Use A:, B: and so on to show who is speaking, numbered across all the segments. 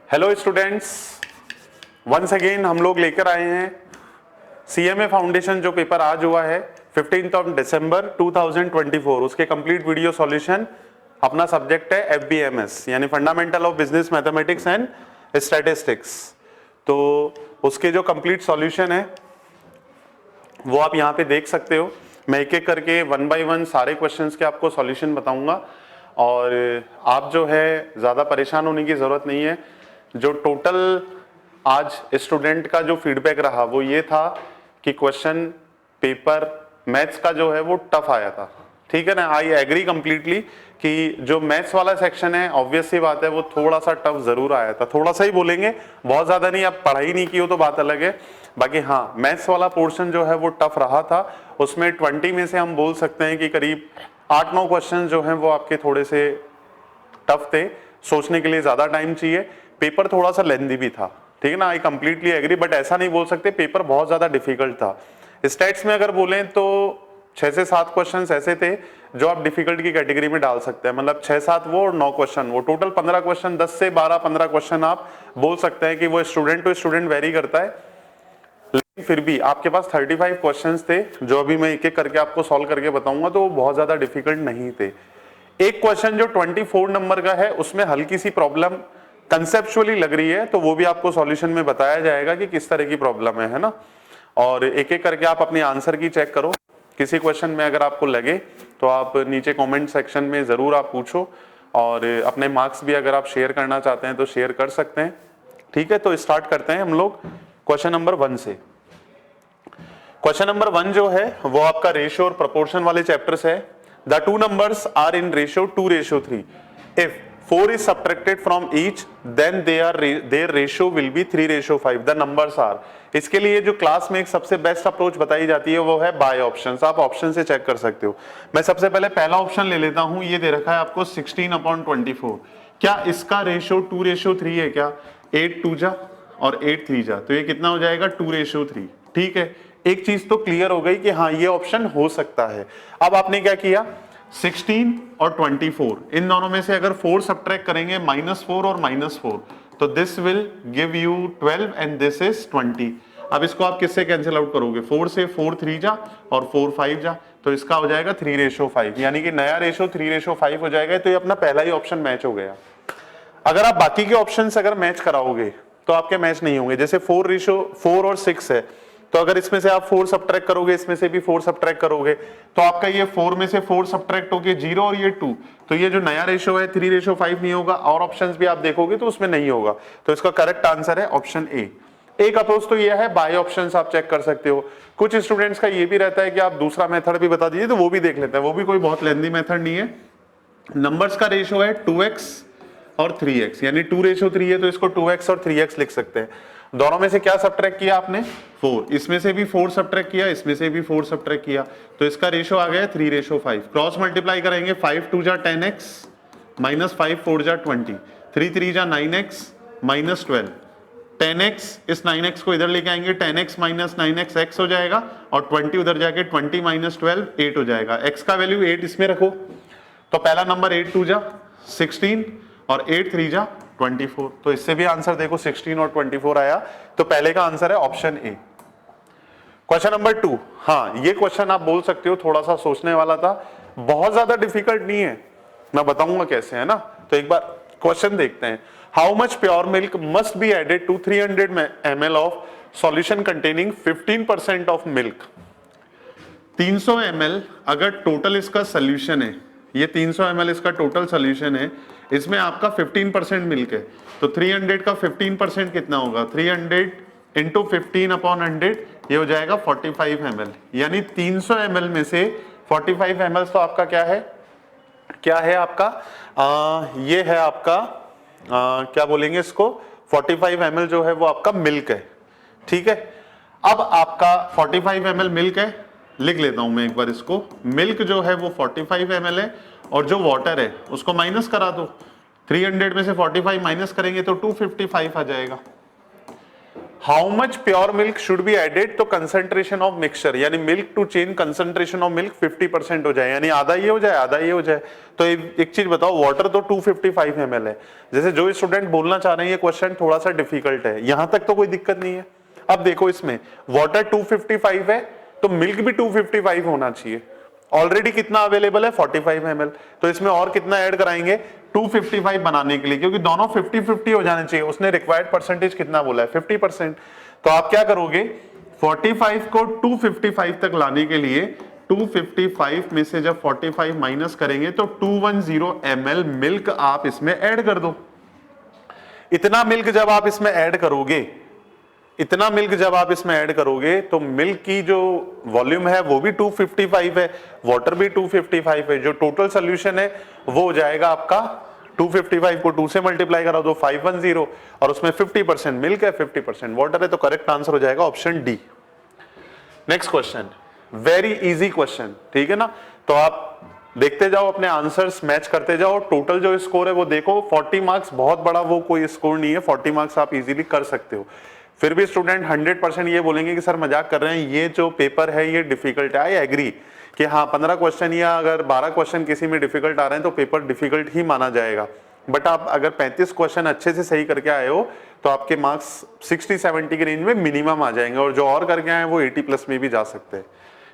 A: Hello students, once again हम लोग लेकर आए हैं सीएमए फाउंडेशन जो पेपर आज हुआ है 15 दिसंबर 2024, उसके कंप्लीट वीडियो सॉल्यूशन। अपना सब्जेक्ट है एफबीएमएस यानी fundamental of business mathematics and statistics. तो उसके जो कंप्लीट सॉल्यूशन है वो आप यहाँ पे देख सकते हो। मैं एक एक करके वन बाय वन सारे क्वेश्चंस के आपको सॉल्यूशन बताऊंगा और आप जो है ज़्यादा परेशान होने की ज़रूरत नहीं है। जो टोटल आज स्टूडेंट का जो फीडबैक रहा वो ये था कि क्वेश्चन पेपर मैथ्स का जो है वो टफ आया था। ठीक है ना, आई एग्री कंप्लीटली कि जो मैथ्स वाला सेक्शन है ऑब्वियस सी बात है वो थोड़ा सा टफ जरूर आया था। थोड़ा सा ही बोलेंगे, बहुत ज्यादा नहीं। आप पढ़ाई नहीं की हो तो बात अलग है, बाकी हाँ मैथ्स वाला पोर्शन जो है वो टफ रहा था। उसमें 20 में से हम बोल सकते हैं कि करीब 8-9 क्वेश्चन जो हैं वो आपके थोड़े से टफ थे, सोचने के लिए ज्यादा टाइम चाहिए। पेपर थोड़ा सा लेंदी भी था, ठीक है ना, आई कंप्लीटली एग्री, बट ऐसा नहीं बोल सकते पेपर बहुत ज्यादा डिफिकल्ट था। स्टैट्स में अगर बोलें तो 6 से 7 क्वेश्चन ऐसे थे जो आप डिफिकल्ट की कैटेगरी में डाल सकते हैं, मतलब 6-7 वो और 9 क्वेश्चन वो, टोटल 15 क्वेश्चन, 10 से 12-15 क्वेश्चन आप बोल सकते हैं कि वो स्टूडेंट टू स्टूडेंट वेरी करता है। लेकिन फिर भी आपके पास 35 क्वेश्चंस थे जो अभी मैं एक एक करके आपको सॉल्व करके बताऊंगा, तो वो बहुत ज्यादा डिफिकल्ट नहीं थे। एक क्वेश्चन जो 24 नंबर का है उसमें हल्की सी प्रॉब्लम कंसेप्चुअली लग रही है, तो वो भी आपको सॉल्यूशन में बताया जाएगा कि किस तरह की प्रॉब्लम है ना। और एक एक करके आप अपनी आंसर की चेक करो। किसी क्वेश्चन में अगर आपको लगे तो आप नीचे कमेंट सेक्शन में जरूर आप पूछो, और अपने मार्क्स भी अगर आप शेयर करना चाहते हैं तो शेयर कर सकते हैं। ठीक है, तो स्टार्ट करते हैं हम लोग क्वेश्चन नंबर 1 से। क्वेश्चन नंबर 1 जो है वो आपका रेशियो और प्रोपोर्शन वाले चैप्टर से है। The two numbers are in ratio 2:3। If 4 is subtracted from each, then their ratio will be 3:5. The numbers are। इसके लिए जो क्लास में एक सबसे बेस्ट अप्रोच बताई जाती है वो है बाय ऑप्शंस। आप ऑप्शन से चेक कर सकते हो। मैं सबसे पहले पहला ऑप्शन ले लेता हूं, ये दे रखा है आपको 16/24। क्या इसका रेशियो 2:3 है क्या? 8 2 जा और 8 3 जा, तो ये कितना हो जाएगा 2:3। ठीक है, एक चीज तो क्लियर हो गई कि हाँ ये ऑप्शन हो सकता है। अब आपने क्या किया, 16 और 24 इन दोनों में से अगर 4 सब्ट्रैक्ट करेंगे, -4 और -4, तो this will give you 12 and this is 20। अब इसको आप किससे कैंसिल आउट करोगे? 4 से 4 3 जा और 4 5 जा, तो इसका हो जाएगा 3:5, यानी कि नया रेशो 3:5 हो जाएगा। तो ये अपना पहला ही ऑप्शन मैच हो गया। अगर आप बाकी के ऑप्शन अगर मैच कराओगे तो आपके मैच नहीं होंगे। जैसे 4 और 6 है, तो अगर इसमें से आप 4 सब्ट्रैक्ट करोगे, इसमें से भी 4 सब्ट्रैक्ट करोगे, तो आपका ये 4 में से 4 सब्ट्रैक्ट होके 0 और ये 2, तो ये जो नया रेशो है 3:5 नहीं होगा। और ऑप्शंस भी आप देखोगे तो उसमें नहीं होगा। तो इसका करेक्ट आंसर है ऑप्शन ए। एक अप्रोच तो ये है, बाय ऑप्शंस आप चेक कर सकते हो। कुछ स्टूडेंट्स का ये भी रहता है कि आप दूसरा मेथड भी बता दीजिए, तो वो भी देख लेते हैं। वो भी कोई बहुत लेंथी मेथड नहीं है। नंबर्स का रेशो है 2x और 3x, यानी 2:3 है तो इसको 2x और 3x लिख सकते हैं। दोनों में से क्या सब्ट्रैक्ट किया आपने? 4। इसमें से भी 4 सब्ट्रैक्ट किया, इसमें से भी 4 सब्ट्रैक्ट किया, तो इसका रेशो आ गया 3:5। क्रॉस मल्टीप्लाई करेंगे, 5 2 जा 10x, -5 4 जा 20, 3 3 जा 9x, -12, 10x, इस 9x को इधर लेके आएंगे, 10x - 9x x हो जाएगा, और 20 उधर जाके 20 - 12 8 हो जाएगा। x का वैल्यू 8 इसमें रखो, तो पहला नंबर 8 2 जा 16 और 8 3 जा 24, तो इससे भी आंसर देखो 16 और 24 आया। तो पहले का आंसर है ऑप्शन ए। क्वेश्चन नंबर 2, हाँ ये क्वेश्चन आप बोल सकते हो थोड़ा सा सोचने वाला था, बहुत ज्यादा डिफिकल्ट नहीं है, मैं बताऊंगा कैसे, है ना। तो एक बार क्वेश्चन देखते हैं। How much pure milk must be added to 300 ml of solution containing 15% of milk. 300 ml अगर टोटल इसका सोल्यूशन है, ये 300 ml इसका टोटल सोल्यूशन है, इसमें आपका 15% मिल्क है, तो 300 का 15% कितना होगा? 300 इंटू 15/100, ये हो जाएगा 45 ml। यानी 300 ml में से 45 ml तो आपका क्या है? क्या है आपका? ये है आपका क्या बोलेंगे इसको? 45 ml जो है वो आपका मिल्क है। ठीक है, अब आपका 45 ml मिल्क है, लिख लेता हूं मैं एक बार इसको। मिल्क जो है वो 45 ml है, और जो वाटर है उसको माइनस करा दो। 300 में से 45 माइनस करेंगे तो 255 आ जाएगा। How much pure milk should be added, तो कंसंट्रेशन ऑफ मिक्सचर यानी milk to change concentration of milk 50% हो जाए, यानी आधा ये हो जाए आधा ये हो जाए। तो एक चीज बताओ, वाटर तो 255 ml है। जैसे जो स्टूडेंट बोलना चाह रहे हैं ये क्वेश्चन थोड़ा सा डिफिकल्ट है, यहां तक तो कोई दिक्कत नहीं है। अब देखो इसमें वाटर 255 है तो मिल्क भी 255 होना चाहिए। ऑलरेडी कितना अवेलेबल है 45 ml, तो इसमें और कितना ऐड कराएंगे 255 बनाने के लिए, क्योंकि दोनों 50-50 हो जाने चाहिए। उसने रिक्वायर्ड परसेंटेज कितना बोला है 50%। तो आप क्या करोगे 45 को 255 तक लाने के लिए 255 में से जब 45 माइनस करेंगे तो 210 ml मिल्क आप इसमें ऐड कर दो। इतना मिल्क जब आप इसमें ऐड करोगे, इतना मिल्क जब आप इसमें ऐड करोगे तो मिल्क की जो वॉल्यूम है वो भी 255 है, वाटर भी 255 है, जो टोटल सोल्यूशन है वो हो जाएगा आपका 255 को 2 से मल्टीप्लाई करा दो 510, और उसमें 50% मिल्क है 50% वाटर है, तो करेक्ट आंसर हो जाएगा option D. Next question, very easy question, ठीक है ना। तो आप देखते जाओ, अपने आंसर्स मैच करते जाओ, टोटल जो स्कोर है वो देखो। 40 मार्क्स बहुत बड़ा वो कोई स्कोर नहीं है, 40 मार्क्स आप इजीली कर सकते हो। फिर भी स्टूडेंट 100% ये बोलेंगे कि सर मजाक कर रहे हैं, ये जो पेपर है ये डिफिकल्ट है। आई एग्री कि हाँ 15 क्वेश्चन या अगर 12 क्वेश्चन किसी में डिफिकल्ट आ रहे हैं तो पेपर डिफिकल्ट ही माना जाएगा। बट आप अगर 35 क्वेश्चन अच्छे से सही करके आए हो तो आपके मार्क्स 60-70 के रेंज में मिनिमम आ जाएंगे, और जो और करके आए वो 80+ में भी जा सकते हैं,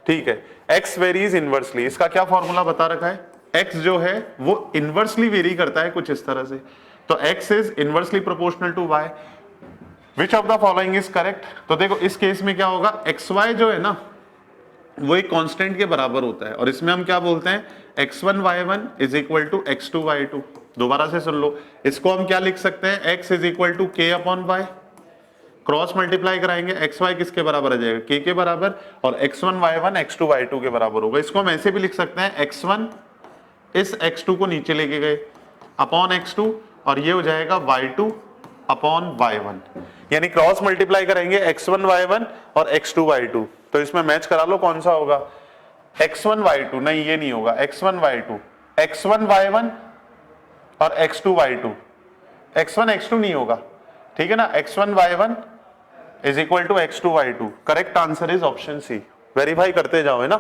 A: ठीक है। एक्स वेरीज इनवर्सली, इसका क्या फॉर्मूला बता रखा है, एक्स जो है वो इनवर्सली वेरी करता है कुछ इस तरह से, तो x is inversely proportional to y. Which of the following is correct. तो देखो इस केस में क्या होगा, एक्स वाई जो है ना वो एक कांस्टेंट के बराबर होता है, और इसमें हम क्या बोलते हैं x1 y1 is equal to x2 y2। दोबारा से सुन लो, इसको हम क्या लिख सकते हैं, x is equal to k upon y, cross multiply कराएंगे एक्स वाई किसके बराबर आ जाएगा k के बराबर, और x1 y1 x2 y2 के बराबर होगा। इसको हम ऐसे भी लिख सकते हैं x1 इस x2 को नीचे लेके गए अपॉन x2, और ये हो जाएगा y2 अपॉन y1, यानी क्रॉस मल्टीप्लाई करेंगे x1 y1 और x2 y2। तो इसमें मैच करा लो कौन सा होगा, x1 y2, नहीं ये नहीं होगा, x1 y2, x1 y1 और x2 y2, x1 x2 नहीं होगा, ठीक है ना। x1 y1 is equal to x2 y2, correct answer is option C. Verify करते जाओ, है ना।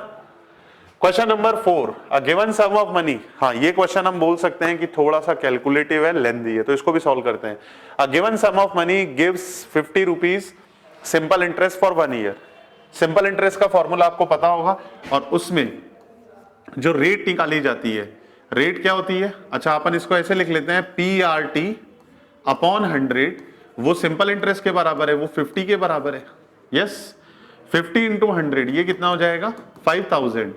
A: Question number 4, a given sum of money. हाँ ये क्वेश्चन हम बोल सकते हैं कि थोड़ा सा कैलकुलेटिव है, लेंथी है, तो इसको भी सॉल्व करते हैं। A given sum of money gives 50 rupees simple interest for 1 year. Simple interest का फॉर्मूला आपको पता होगा, और उसमें जो रेट निकाली जाती है, रेट क्या होती है, अच्छा अपन इसको ऐसे लिख लेते हैं PRT अपॉन 100, वो सिंपल इंटरेस्ट के बराबर है, वो 50 के बराबर है। यस 50 इंटू 100 ये कितना हो जाएगा 5000।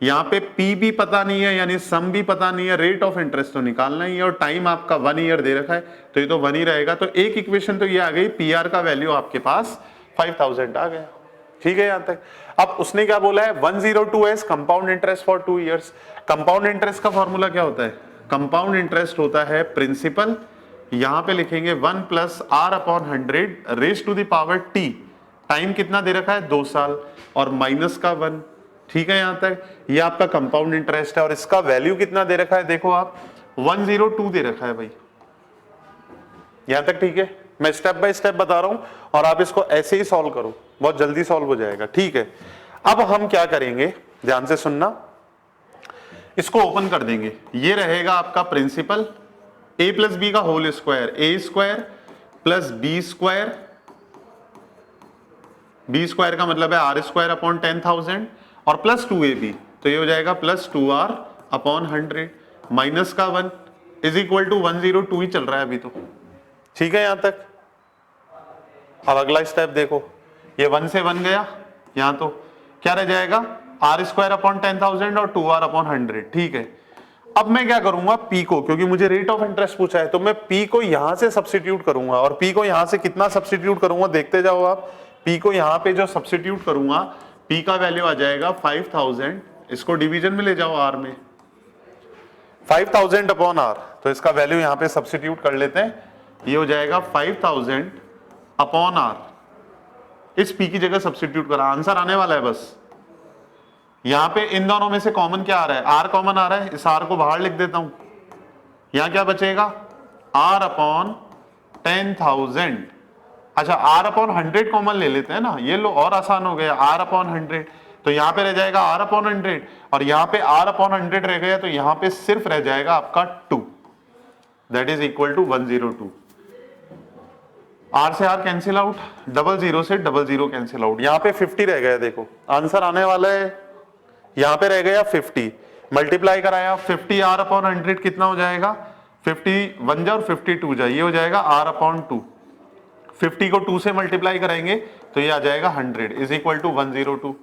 A: यहाँ पे P भी पता नहीं है, यानी सम भी पता नहीं है, रेट ऑफ इंटरेस्ट तो निकालना ही है, और टाइम आपका 1 ईयर दे रखा है तो ये तो 1 ही रहेगा। तो एक इक्वेशन तो ये आ गई, PR का वैल्यू आपके पास 5000 आ गया, ठीक है। यहां तक अब उसने क्या बोला है 102s compound interest for 2 years. Compound interest का फॉर्मूला क्या होता है, कंपाउंड इंटरेस्ट होता है प्रिंसिपल, यहां पे लिखेंगे 1 plus R upon 100 raise to the power T, time कितना दे रखा है 2 साल, और माइनस का 1, ठीक है। यहां तक ये आपका कंपाउंड इंटरेस्ट है, और इसका वैल्यू कितना दे रखा है, देखो आप 102 दे रखा है भाई, यहां तक ठीक है। मैं स्टेप बाय स्टेप बता रहा हूं और आप इसको ऐसे ही सॉल्व करो, बहुत जल्दी सॉल्व हो जाएगा, ठीक है। अब हम क्या करेंगे, ध्यान से सुनना, इसको ओपन कर देंगे, ये रहेगा आपका प्रिंसिपल a प्लस बी का whole square, A square plus B square, B square का मतलब है आर स्क्वायर अपॉन 10,000, और प्लस 2ab, तो ये हो जाएगा प्लस 2r अपॉन 100, माइनस का 1 इज इक्वल टू 102 ही चल रहा है अभी तो, ठीक है यहां तक। अब अगला स्टेप देखो, ये 1 से 1 गया, यहां तो क्या रह जाएगा आर स्क्वायर अपॉन 10,000 और 2r अपॉन 100, ठीक है। अब मैं क्या करूंगा P को, क्योंकि मुझे रेट ऑफ इंटरेस्ट पूछा है, तो मैं P को यहां से सब्स्टिट्यूट करूंगा, और P को यहां से कितना सब्स्टिट्यूट करूंगा देखते जाओ आप। P को यहां पे जो सब्स्टिट्यूट करूंगा, P का वैल्यू आ जाएगा 5000, इसको डिवीजन में ले जाओ R में, 5000 अपॉन R, तो इसका वैल्यू यहां पे सब्स्टिट्यूट कर लेते हैं, ये हो जाएगा 5000 अपॉन R, इस P की जगह सब्स्टिट्यूट करा, आंसर आने वाला है बस। यहां पे इन दोनों में से कॉमन क्या आ रहा है, R कॉमन आ रहा है, इस R को बाहर लिख देता हूं, यहां क्या बचेगा R अपॉन 10,000, अच्छा r अपॉन 100 कॉमन ले लेते हैं ना, ये लो और आसान हो गया, r अपॉन 100, तो यहाँ पे रह जाएगा r अपॉन 100 और यहाँ पे r अपॉन 100 रह गया, तो यहाँ पे सिर्फ रह जाएगा आपका 2, that is equal to 102। r से r कैंसिल आउट, 00 से 00 कैंसिल आउट, यहाँ पे 50 रह गया, देखो आंसर आने वाला है, यहाँ पे रह गया 50, मल्टीप्लाई कराया 50 r अपॉन 100 कितना हो जाएगा, 50 1 जा और 52 जा, ये हो जाएगा r अपॉन 2, 50 को 2 से मल्टीप्लाई करेंगे तो ये आ जाएगा 100 इज इक्वल टू 102।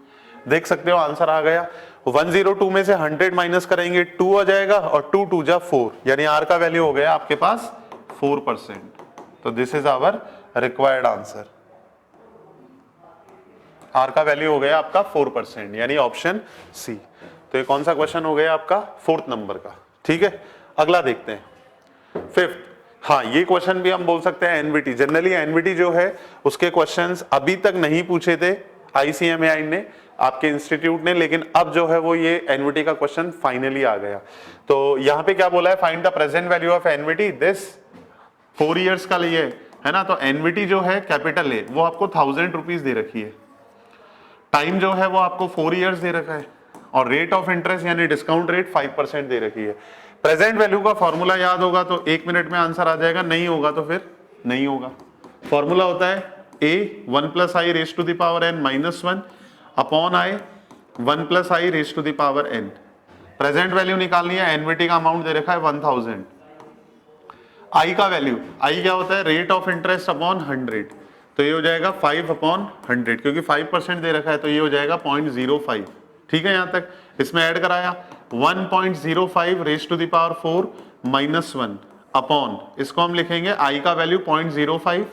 A: देख सकते हो आंसर आ गया। 102 में से 100 माइनस करेंगे 2 आ जाएगा और 2 2 जा 4, यानी r का वैल्यू हो गया आपके पास 4%। तो this is our required answer, r का वैल्यू हो गया आपका 4%, यानी ऑप्शन सी। तो ये कौन सा क्वेश्चन हो गया आपका 4th नंबर का। ठीक है, अगला देखते हैं 5th। हाँ, ये क्वेश्चन भी हम बोल सकते हैं एनवीटी। जनरली एनवीटी जो है उसके क्वेश्चंस अभी तक नहीं पूछे थे ICMAI ने, आपके इंस्टीट्यूट ने, लेकिन अब जो है वो ये एनवीटी का क्वेश्चन फाइनली आ गया। तो यहाँ पे क्या बोला है, find the present value of NVT this 4 years का लिए है ना। तो एनवीटी जो है कैपिटल है वो आपको 1000 रुपीज दे रखी है, टाइम जो है वो आपको 4 इयर्स दे रखा है और रेट ऑफ इंटरेस्ट यानी डिस्काउंट रेट 5% दे रखी है। प्रेजेंट वैल्यू का फॉर्मूला याद होगा तो 1 मिनट में आंसर आ जाएगा, नहीं होगा तो फिर नहीं होगा। फॉर्मूला होता है a 1 + i raise to the power n -1 upon i 1 + i raise to the power n। Present value निकालनी है, एनवीटी का अमाउंट दे रखा है 1000। i का वैल्यू, i क्या होता है, रेट ऑफ इंटरेस्ट अपॉन 100, तो ये हो जाएगा 5 अपॉन 100, क्योंकि 5% दे रखा है तो ये हो जाएगा 0.05। ठीक है, यहां तक इसमें ऐड कराया 1.05 raise to the power 4 -1 upon, इसको हम लिखेंगे i का वैल्यू 0.05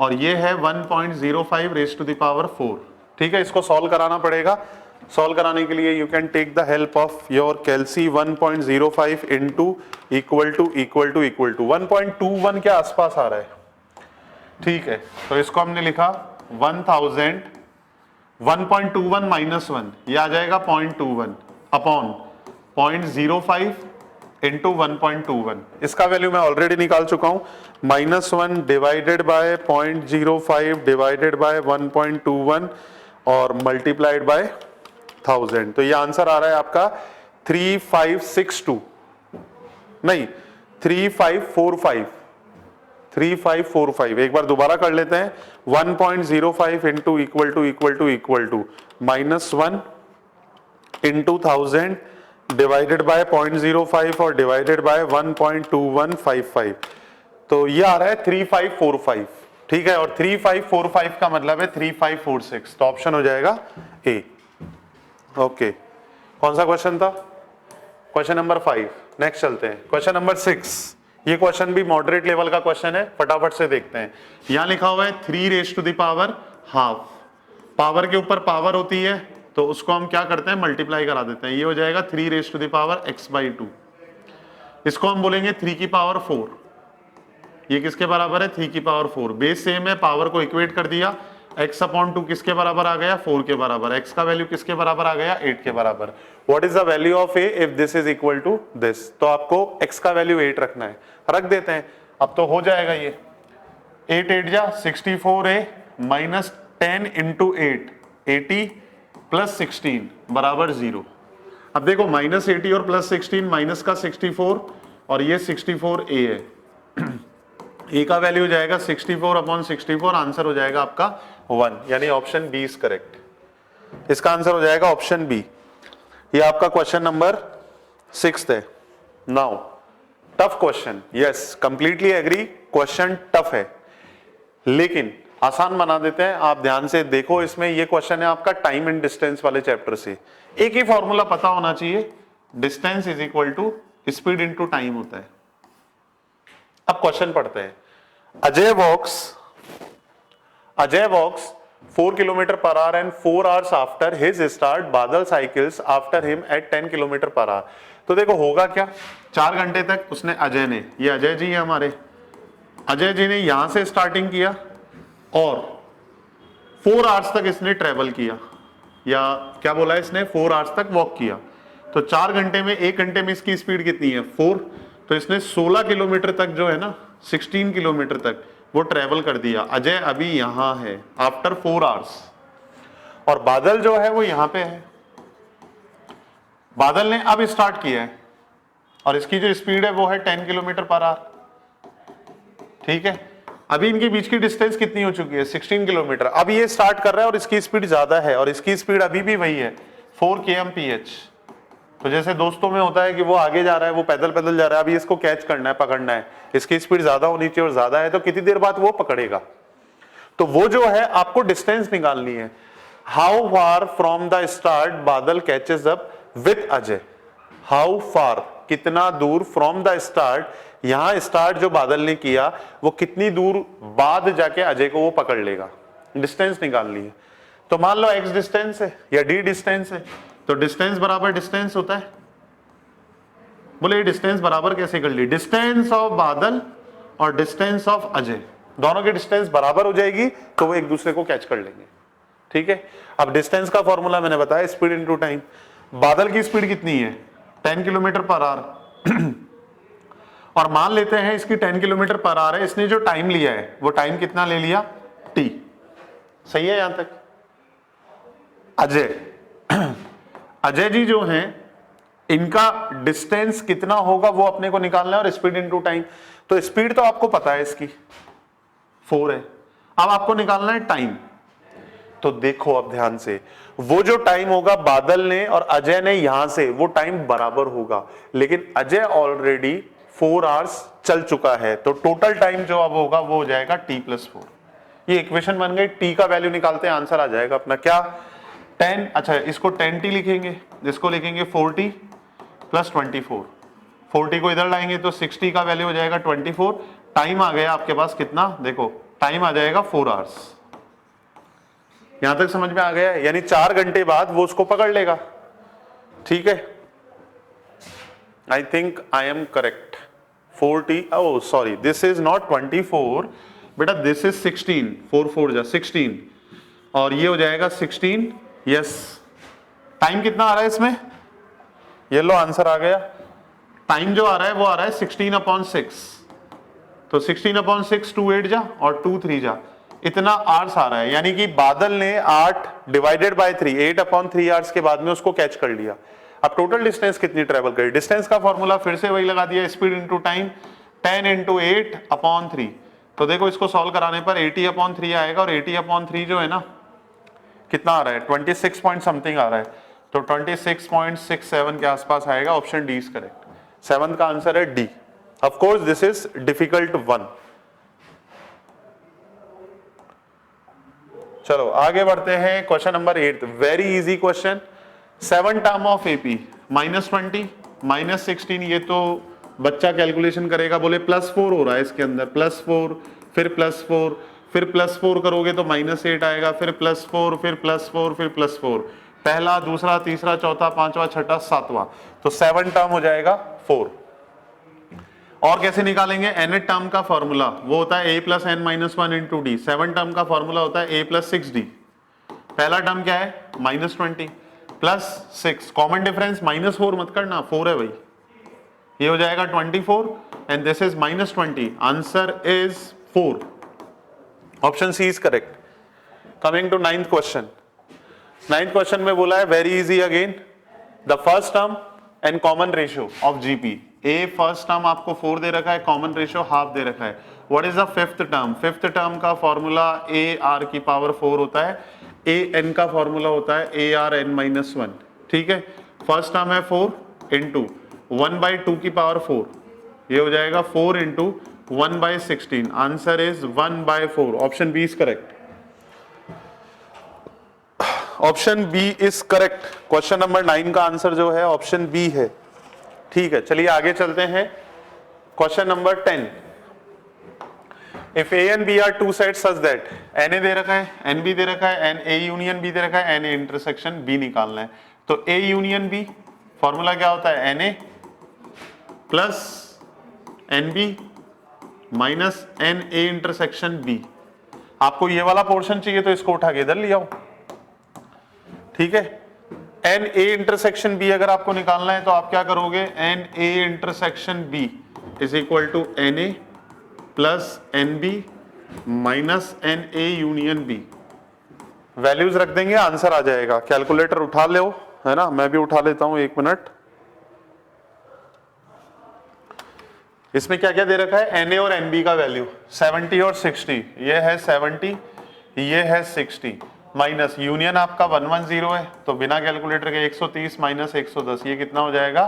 A: और ये है 1.05 रेज टू द पावर 4। ठीक है, इसको सॉल्व कराना पड़ेगा। सॉल्व कराने के लिए you can take the help of your calci. 1.05 into equal to 1.21 के आसपास आ रहा है। ठीक है, तो इसको हमने लिखा 1000 1.21 -1, ये आ जाएगा 0.21 अपॉन 0.05 इंटू 1.21। इसका वैल्यू मैं ऑलरेडी निकाल चुका हूं, -1 डिवाइडेड बाय 0.05 डिवाइडेड बाय 1.21 और मल्टीप्लाइड बाय 1000। तो ये आंसर आ रहा है आपका 3562, नहीं 3545। एक बार दोबारा कर लेते हैं। 1.05 into equal to -1 into 1000 divided by 0.05 और डिवाइडेड बाय 1.2155, तो ये आ रहा है 3545। ठीक है, और 3545 का मतलब है 3546, तो ऑप्शन हो जाएगा ए। ओके, कौन सा क्वेश्चन था, क्वेश्चन नंबर 5। नेक्स्ट चलते हैं क्वेश्चन नंबर 6। ये क्वेश्चन भी मॉडरेट लेवल का क्वेश्चन है, फटाफट से देखते हैं। यहां लिखा हुआ है 3 raise to the power half, power के ऊपर पावर होती है तो उसको हम क्या करते हैं, मल्टीप्लाई करा देते हैं। ये हो जाएगा 3 raise to the power x/2, इसको हम बोलेंगे 3 की पावर 4। ये किसके बराबर है, 3 की पावर 4। बेस सेम है, पावर को इक्वेट कर दिया, x/2 किसके बराबर आ गया, 4 के बराबर। x का वैल्यू किसके बराबर आ गया, 8 के बराबर। What is the value of a if this is equal to this, तो आपको x का वैल्यू 8 रखना है, रख देते हैं। अब तो हो जाएगा ये 8 8 जा 64a माइनस 10 इंटू 8 80 प्लस 16 बराबर 0। अब देखो -80 और +16 माइनस का 64 और ये 64a है। a का वैल्यू हो जाएगा 64 अपॉन 64, आंसर हो जाएगा आपका 1, यानी ऑप्शन बी इज करेक्ट। इसका आंसर हो जाएगा ऑप्शन बी। ये आपका क्वेश्चन नंबर 6 है। Now tough question, yes completely agree, question tough है लेकिन आसान बना देते हैं। आप ध्यान से देखो, इसमें ये क्वेश्चन है आपका टाइम एंड डिस्टेंस वाले चैप्टर से। एक ही फॉर्मूला पता होना चाहिए, distance is equal to speed into time होता है। अब क्वेश्चन पढ़ते हैं। Ajay walks 4 km/h and 4 hours after his start, Badal cycles after him at 10 km/h। तो देखो होगा क्या, 4 घंटे तक उसने, अजय ने, ये अजय जी है हमारे, अजय जी ने यहां से स्टार्टिंग किया और 4 hours तक इसने ट्रेवल किया, या क्या बोला है इसने, 4 hours तक वॉक किया। तो 4 घंटे में 1 घंटे में इसकी स्पीड कितनी है, 4, तो इसने 16 किलोमीटर तक जो है ना, 16 किलोमीटर तक वो ट्रेवल कर दिया, अजय अभी यहां है आफ्टर 4 आवर्स, और बादल जो है वो यहां पे है। बादल ने अब स्टार्ट किया है और इसकी जो स्पीड है वो है 10 किलोमीटर पर आवर। ठीक है, अभी इनके बीच की डिस्टेंस कितनी हो चुकी है, 16 किलोमीटर। अब ये स्टार्ट कर रहा है और इसकी स्पीड ज्यादा है और इसकी स्पीड अभी भी वही है 4 kmph। तो जैसे दोस्तों में होता है कि वो आगे जा रहा है, वो पैदल पैदल जा रहा है, अभी इसको कैच करना है, पकड़ना है, इसकी स्पीड ज्यादा होनी चाहिए और ज्यादा है तो कितनी देर बाद वो पकड़ेगा। तो वो जो है आपको डिस्टेंस निकालनी है, how far from the start Badal catches up with Ajay. How far, कितना दूर, फ्रॉम द स्टार्ट, यहां स्टार्ट जो बादल ने किया वो कितनी दूर बाद जाके अजय को वो पकड़ लेगा, डिस्टेंस निकालनी है। तो मान लो x डिस्टेंस है या d डिस्टेंस है, तो डिस्टेंस बराबर डिस्टेंस होता है। बोले ये डिस्टेंस बराबर कैसे कर ली, डिस्टेंस ऑफ बादल और डिस्टेंस ऑफ अजय, दोनों की डिस्टेंस बराबर हो जाएगी तो वो एक दूसरे को कैच कर लेंगे। ठीक है, अब डिस्टेंस का फॉर्मूला मैंने बताया, स्पीड इनटू टाइम। बादल की स्पीड कितनी है, 10 किलोमीटर पर आवर, और मान लेते हैं इसकी 10 किलोमीटर पर आवर है, इसने जो टाइम लिया है वो टाइम कितना ले लिया, t। सही है यहां तक। अजय जी जो हैं इनका डिस्टेंस कितना होगा वो अपने को निकालना है और स्पीड इनटू टाइम। तो स्पीड तो आपको पता है इसकी 4 है, अब आपको निकालना है टाइम। तो देखो अब ध्यान से, वो जो टाइम होगा बादल ने और अजय ने यहां से, वो टाइम बराबर होगा, लेकिन अजय ऑलरेडी 4 आवर्स चल चुका है, तो टोटल टाइम जो अब होगा वो हो जाएगा t+4। ये इक्वेशन बन गई, t का वैल्यू निकालते हैं, आंसर आ जाएगा अपना क्या, 10, अच्छा इसको 10t लिखेंगे, इसको लिखेंगे 4t + 24। 40 को इधर लाएंगे तो 60 का वैल्यू हो जाएगा 24। टाइम आ गया आपके पास कितना, देखो टाइम आ जाएगा 4 आवर्स। यहां तक समझ में आ गया है, यानी 4 घंटे बाद वो उसको पकड़ लेगा। ठीक है, I think I am correct. 40, oh sorry, this is not 24 बेटा, this is 16, 4 4 जा 16 और ये हो जाएगा 16। यस, टाइम कितना आ रहा है इसमें, ये लो आंसर आ गया। टाइम जो आ रहा है वो आ रहा है 16/6, तो 16/6 2 8 जा और 2 3 जा, इतना आवर्स आ रहा है, यानी कि बादल ने 8 डिवाइडेड बाय 3, 8/3 आवर्स के बाद में उसको कैच कर लिया। अब टोटल डिस्टेंस कितनी ट्रेवल करी, डिस्टेंस का फॉर्मूला फिर से वही लगा दिया, स्पीड इनटू टाइम, 10 × 8/3। तो देखो इसको सॉल्व कराने पर 80/3 आएगा, और 80/3 जो है ना कितना आ रहा है, 26 पॉइंट समथिंग आ रहा है, तो 26.67 के आसपास आएगा। Option D is correct, 7th का आंसर है D. Of course this is difficult one. चलो आगे बढ़ते हैं, question number 8, very easy question. 7 term of AP, -20 -16, ये तो बच्चा कैलकुलेशन करेगा। बोले +4 हो रहा है इसके अंदर, +4 फिर +4 फिर +4 करोगे तो -8 आएगा, फिर +4 फिर +4 फिर +4, पहला दूसरा तीसरा चौथा पांचवा छठा सातवां, तो 7 टर्म हो जाएगा 4। और कैसे निकालेंगे, nth टर्म का फॉर्मूला वो होता है a + n - 1 × d। 7 टर्म का फॉर्मूला होता है a + 6d। पहला टर्म क्या है, -20 + 6, कॉमन डिफरेंस -4 मत करना, 4 है भाई, ये हो जाएगा 24 and this is -20, answer is 4। Option C is correct. Coming to 9th question. 9th question में बोला है very easy again, the first term and common ratio of GP. A first term आपको 4 दे रखा है, कॉमन रेशियो हाफ दे रखा है। What is the 5th term, 5th term का formula AR⁴ होता है, AN का फॉर्मूला होता है ARn-1। ठीक है, फर्स्ट टर्म है 4 × 1/2⁴, ये हो जाएगा 4 × 1/16, answer is 1/4। Option B is correct, option B is correct. Question number 9 का आंसर जो है ऑप्शन बी है। ठीक है, चलिए आगे चलते हैं। Question number 10, if A and B are two set such that, n A दे रखा है, एन बी दे रखा है, एन ए यूनियन बी दे रखा है, एन ए इंटरसेक्शन बी निकालना है। तो ए यूनियन बी फॉर्मूला क्या होता है, n A plus n B minus n A intersection B. आपको ये वाला पोर्शन चाहिए तो इसको उठा के इधर ले आओ। ठीक है, एन ए इंटरसेक्शन बी अगर आपको निकालना है तो आप क्या करोगे, n A intersection B is equal to n A plus n B minus n A union B, values रख देंगे, आंसर आ जाएगा। कैलकुलेटर उठा लो, है ना, मैं भी उठा लेता हूं, एक मिनट। इसमें क्या क्या दे रखा है, एन ए और एन बी का वैल्यू 70 और 60, ये है 70, ये है 60, माइनस यूनियन आपका 110 है, तो बिना कैलकुलेटर के 130 माइनस 110, ये कितना हो जाएगा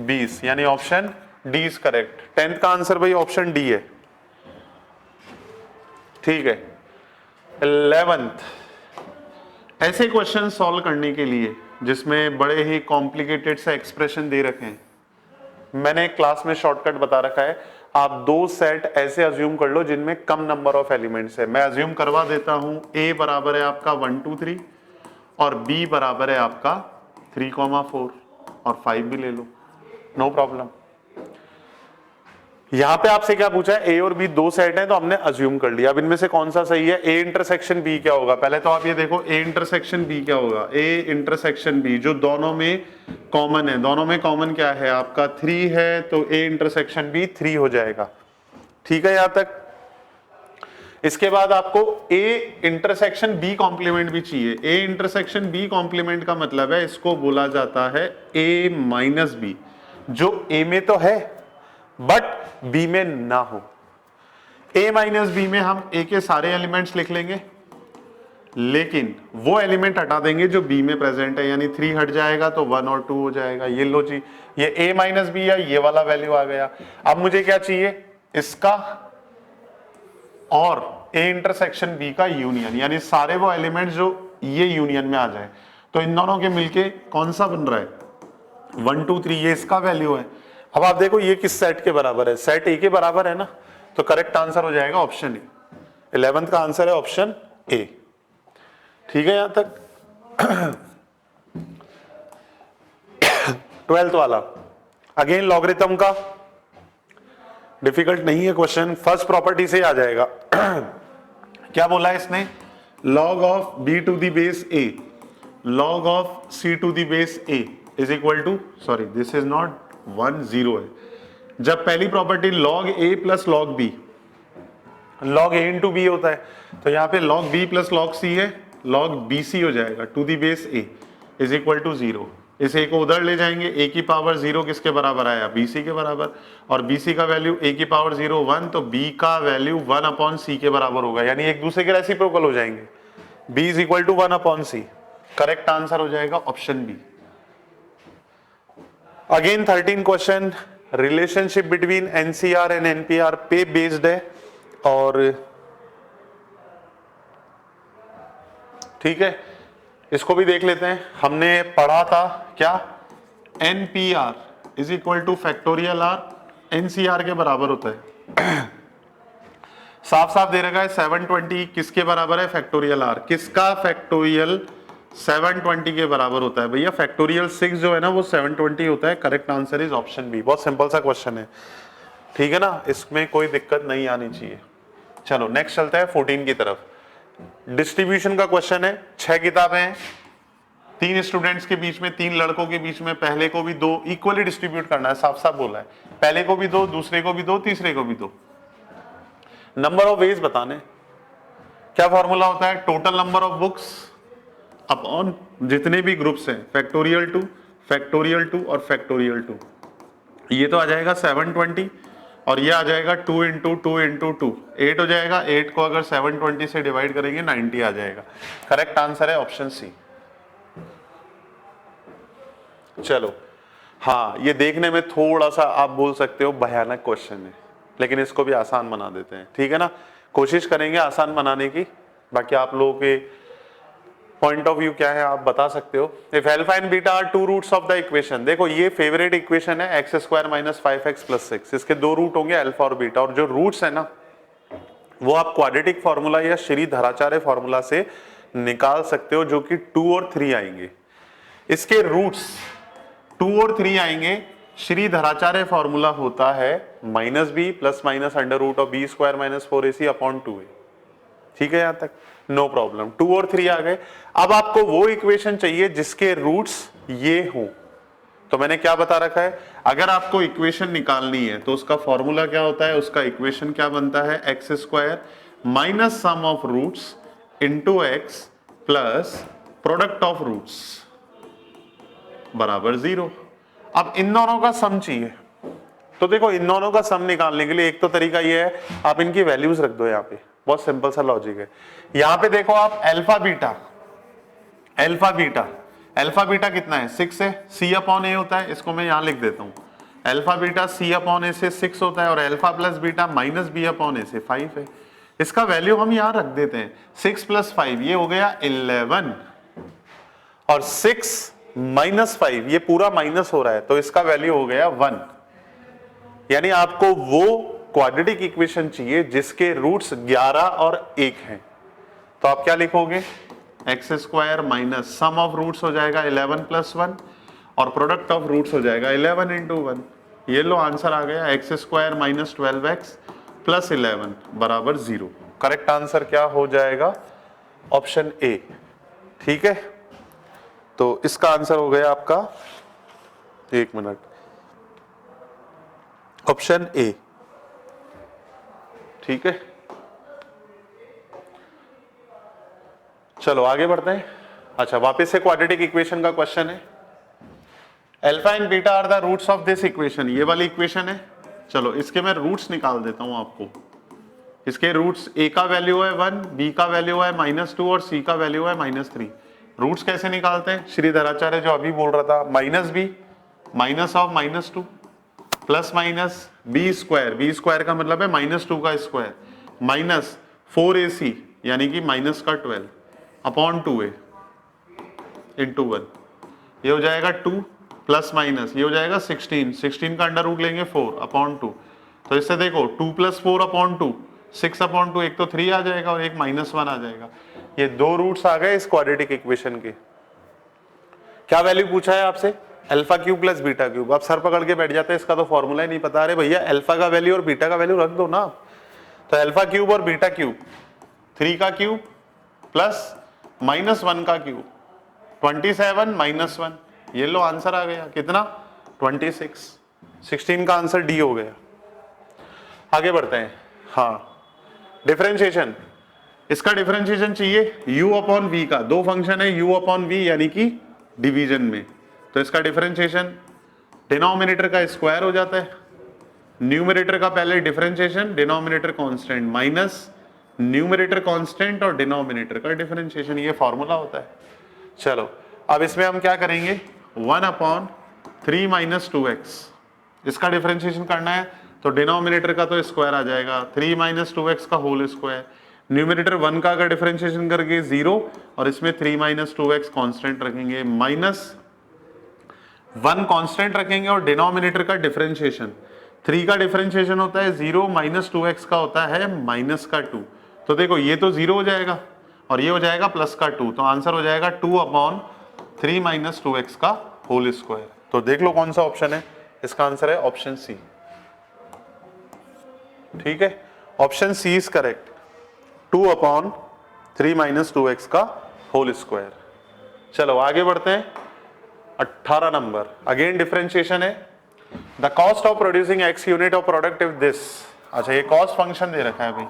A: 20, यानी option D is correct. 10th का आंसर भाई ऑप्शन डी है, ठीक है। 11th, ऐसे क्वेश्चन सॉल्व करने के लिए जिसमें बड़े ही कॉम्प्लिकेटेड से एक्सप्रेशन दे रखे हैं, मैंने क्लास में शॉर्टकट बता रखा है। आप दो सेट ऐसे अज्यूम कर लो जिनमें कम नंबर ऑफ एलिमेंट्स है। मैं अज्यूम करवा देता हूं, ए बराबर है आपका 1 2 3 और बी बराबर है आपका 3,4 और 5 भी ले लो, नो प्रॉब्लम। यहां पे आपसे क्या पूछा है, ए और बी दो सेट हैं, तो हमने अज्यूम कर लिया। अब इनमें से कौन सा सही है, ए इंटरसेक्शन बी क्या होगा, पहले तो आप ये देखो ए इंटरसेक्शन बी क्या होगा, ए इंटरसेक्शन बी जो दोनों में कॉमन है, दोनों में कॉमन क्या है आपका 3 है, तो ए इंटरसेक्शन बी 3 हो जाएगा, ठीक है यहां तक। इसके बाद आपको ए इंटरसेक्शन बी कॉम्प्लीमेंट भी चाहिए। ए इंटरसेक्शन बी कॉम्प्लीमेंट का मतलब है, इसको बोला जाता है ए माइनस बी, जो ए में तो है बट बी में ना हो। ए माइनस बी में हम ए के सारे एलिमेंट्स लिख लेंगे, लेकिन वो एलिमेंट हटा देंगे जो बी में प्रेजेंट है, यानी 3 हट जाएगा तो 1 और 2 हो जाएगा। ये लो जी, ये ए माइनस बी है, ये वाला वैल्यू आ गया। अब मुझे क्या चाहिए, इसका और ए इंटरसेक्शन बी का यूनियन, यानी सारे वो एलिमेंट्स जो ये यूनियन में आ जाए। तो इन दोनों के मिलके कौन सा बन रहा है 1 2 3, ये इसका वैल्यू है। अब आप देखो ये किस सेट के बराबर है, सेट ए के बराबर है ना, तो करेक्ट आंसर हो जाएगा ऑप्शन ए। 11th का आंसर है ऑप्शन ए, ठीक है यहां तक। 12th वाला अगेन लॉगरिथम का, डिफिकल्ट नहीं है क्वेश्चन, फर्स्ट प्रॉपर्टी से आ जाएगा। क्या बोला है इसने, log of b to the base a, log of c to the base a is equal to, sorry this is not 1 0 है। जब पहली property log a plus log b, log a into b होता है, तो यहां पे log b plus log c है, log bc हो जाएगा to the base a is equal to 0। इस a को उधर ले जाएंगे, a की पावर 0 किसके बराबर आया, bc के बराबर, और bc का वैल्यू a की पावर 0 1, तो b का वैल्यू 1 अपॉन c के बराबर होगा, यानी एक दूसरे के रेसिप्रोकल हो जाएंगे। b is equal to 1 upon c, correct answer हो जाएगा option B. Again 13 question, relationship between nCr and nPr पे बेस्ड है, और ठीक है इसको भी देख लेते हैं। हमने पढ़ा था क्या, nPr is equal to factorial r nCr के बराबर होता है। साफ साफ दे रखा है 720 किसके बराबर है, फैक्टोरियल आर, किसका फैक्टोरियल 720 के बराबर होता है भैया, फैक्टोरियल 6 जो है ना वो 720 होता है। Correct answer is option B. बहुत सिंपल सा क्वेश्चन है, ठीक है ना, इसमें कोई दिक्कत नहीं आनी चाहिए। चलो नेक्स्ट चलता है 14 की तरफ। डिस्ट्रीब्यूशन का क्वेश्चन है, 6 किताबें हैं, 3 स्टूडेंट्स के बीच में, 3 लड़कों के बीच में, पहले को भी 2 इक्वली डिस्ट्रीब्यूट करना है, साफ साफ बोला है, पहले को भी 2, दूसरे को भी 2, तीसरे को भी 2। नंबर ऑफ वेज बताने, क्या फॉर्मूला होता है, total number of books upon जितने भी ग्रुप्स हैं, फैक्टोरियल 2, फैक्टोरियल 2 और फैक्टोरियल 2। ये तो आ जाएगा 720 और ये आ जाएगा 2 इंटू 2 इंटू 2, 8 हो जाएगा। 8 को अगर 720 से डिवाइड करेंगे 90 आ जाएगा। करेक्ट आंसर है ऑप्शन सी। चलो हाँ, ये देखने में थोड़ा सा आप बोल सकते हो भयानक क्वेश्चन है, लेकिन इसको भी आसान बना देते हैं, ठीक है ना, कोशिश करेंगे आसान बनाने की। बाकी आप लोगों के पॉइंट ऑफ व्यू क्या है आप बता सकते हो। If alpha and beta are 2 roots of the equation, देखो ये फेवरेट इक्वेशन है x square minus 5x plus 6, इसके 2 रूट होंगे अल्फा और बीटा, और जो रूट्स है ना वो आप क्वाड्रेटिक फॉर्मूला या श्रीधराचार्य फॉर्मूला से निकाल सकते हो, जो कि 2 और 3 आएंगे। इसके रूट्स 2 और 3 आएंगे। श्रीधराचार्य फॉर्मूला होता है minus b plus minus under root of b square minus 4ac upon 2a, ठीक है, यहां तक नो प्रॉब्लम। 2 और 3 आ गए। अब आपको वो इक्वेशन चाहिए जिसके रूट्स ये हो, तो मैंने क्या बता रखा है, अगर आपको इक्वेशन निकालनी है तो उसका फॉर्मूला क्या होता है, उसका इक्वेशन क्या बनता है, x square minus sum of roots into x plus product of roots बराबर 0। अब इन दोनों का सम चाहिए, तो देखो इन दोनों का सम निकालने के लिए एक तो तरीका ये है, आप इनकी वैल्यूज रख दो यहाँ पे, बहुत सिंपल सा लॉजिक है। यहाँ पे देखो आप alpha beta, alpha beta, alpha beta कितना है 6 है, सी अपॉन ए होता है, इसको मैं यहाँ लिख देता हूँ, alpha beta C upon A से 6 होता है और alpha plus beta minus B upon A से 5 है। इसका वैल्यू हम यहाँ रख देते हैं, 6 प्लस 5 ये हो गया 11 और 6 माइनस 5 ये पूरा माइनस हो रहा है, तो इसका वैल्यू हो गया 1। यानी आपको वो क्वाड्रेटिक इक्वेशन चाहिए जिसके रूट्स 11 और 1 हैं, तो आप क्या लिखोगे, x square minus sum of roots हो जाएगा 11 प्लस 1 और प्रोडक्ट ऑफ रूट्स हो जाएगा 11 इंटू 1। ये लो आंसर आ गया, x square minus 12x plus 11 बराबर 0। करेक्ट आंसर क्या हो जाएगा, ऑप्शन ए। ठीक है, तो इसका आंसर हो गया आपका, एक मिनट, ऑप्शन ए। ठीक है, चलो आगे बढ़ते हैं। अच्छा, वापस से क्वाड्रेटिक इक्वेशन का क्वेश्चन है, alpha and beta are the roots of this equation, ये वाली इक्वेशन है। चलो इसके मैं रूट्स निकाल देता हूं आपको। इसके रूट्स, ए का वैल्यू है 1, बी का वैल्यू है -2 और सी का वैल्यू है -3। रूट्स कैसे निकालते हैं, श्रीधराचार्य जो अभी बोल रहा था, minus b minus of -2 plus minus b square का मतलब है -2 का स्क्वायर माइनस 4ac यानी कि माइनस का 12 अपॉन 2a इंटू 1। ये हो जाएगा 2 प्लस माइनस, ये हो जाएगा 16 का अंडर रूट लेंगे 4 अपॉन 2। तो इससे देखो 2 प्लस 4 अपॉन 2 6 अपॉन 2, एक तो 3 आ जाएगा और एक -1 आ जाएगा। ये दो रूट्स आ गए इस क्वाड्रेटिक इक्वेशन के। क्या वैल्यू पूछा है आपसे, alpha cube plus beta cube. आप सर पकड़ के बैठ जाते हैं, इसका तो फॉर्मूला ही नहीं पता। अरे भैया अल्फा का वैल्यू और बीटा का वैल्यू रख दो ना। तो अल्फा क्यूब और बीटा क्यूब, 3 का क्यूब प्लस -1 का क्यूब 27 -1, ये लो आंसर आ गया कितना 26। 16 का आंसर डी हो गया। आगे बढ़ते हैं। हाँ, डिफरेंशिएशन, इसका डिफरेंशिएशन चाहिए u अपॉन v का। दो फंक्शन है u अपॉन v यानी कि डिवीजन में, तो इसका डिफरेंशिएशन डिनोमिनेटर का स्क्वायर हो जाता है, न्यूमरेटर का पहले differentiation, denominator constant minus numerator constant और डिनोमिनेटर का डिफरेंशिएशन, ये फॉर्मूला होता है। चलो अब इसमें हम क्या करेंगे, 1/3 - 2x, इसका डिफरेंशिएशन करना है तो डिनोमिनेटर का तो स्क्वायर आ जाएगा, 3 - 2x का होल स्क्वायर, न्यूमरेटर 1 का अगर डिफरेंशिएशन करके 0 और इसमें 3 - 2x कांस्टेंट रखेंगे, -1 कांस्टेंट रखेंगे और डिनोमिनेटर का डिफरेंशिएशन, 3 का डिफरेंशिएशन होता है 0 - 2x का होता है -2। तो देखो ये तो 0 हो जाएगा और ये हो जाएगा +2, तो आंसर हो जाएगा 2/3 - 2x का होल स्क्वायर। तो देख लो कौन सा ऑप्शन है, इसका आंसर है ऑप्शन सी। ठीक है, option C is correct, 2/3 - 2x का होल स्क्वायर। चलो आगे बढ़ते हैं। 18 नंबर, अगेन डिफरेंशिएशन है। The cost of producing x unit of product if this. अच्छा, ये कॉस्ट फंक्शन दे रखा है भाई,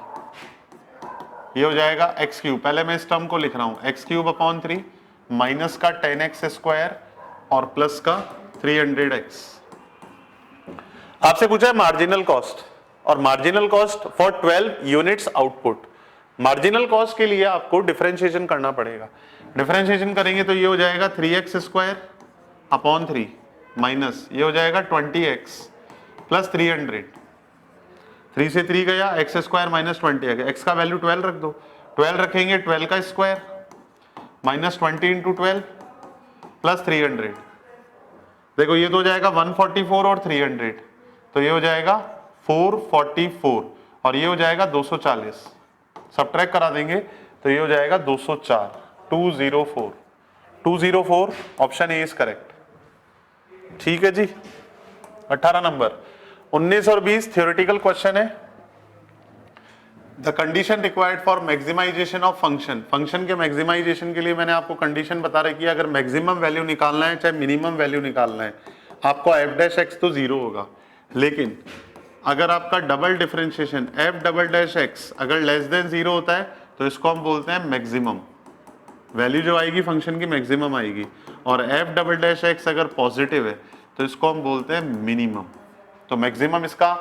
A: ये हो जाएगा x3। पहले मैं इस टर्म को लिख रहा हूं, x3/3 माइनस का 10x स्क्वायर और प्लस का 300x। आपसे पूछा है मार्जिनल कॉस्ट, और marginal cost for 12 units output. Marginal cost के लिए आपको डिफरेंशिएशन करना पड़ेगा। डिफरेंशिएशन करेंगे तो ये हो जाएगा 3x स्क्वायर अपॉन 3 माइनस ये हो जाएगा 20x प्लस 300। 3 से 3 गया, x स्क्वायर माइनस 20, x का वैल्यू 12 रख दो, 12 रखेंगे 12 का स्क्वायर माइनस 20 इंटू 12 प्लस 300। देखो ये तो हो जाएगा 144 और 300, तो ये हो जाएगा 444 और ये हो जाएगा 240, सबट्रैक्ट करा देंगे तो ये हो जाएगा 204, 204 ऑप्शन ए इज करेक्ट। ठीक है जी। 18 नंबर, 19 और 20 थ्योरेटिकल क्वेश्चन है। The condition required for maximization of function. Function के मैक्सिमाइजेशन के लिए मैंने आपको कंडीशन बता रखी है, अगर मैक्सिमम वैल्यू निकालना है चाहे मिनिमम वैल्यू निकालना है, आपको f' x तो 0 होगा, लेकिन अगर आपका double differentiation F double dash x अगर लेस देन 0 होता है तो इसको हम बोलते हैं मैक्सिमम, वैल्यू जो आएगी फंक्शन की मैक्सिमम आएगी। और एफ डबल डैश एक्स अगर पॉजिटिव है तो इसको हम बोलते हैं मिनिमम। तो मैक्सिमम इसका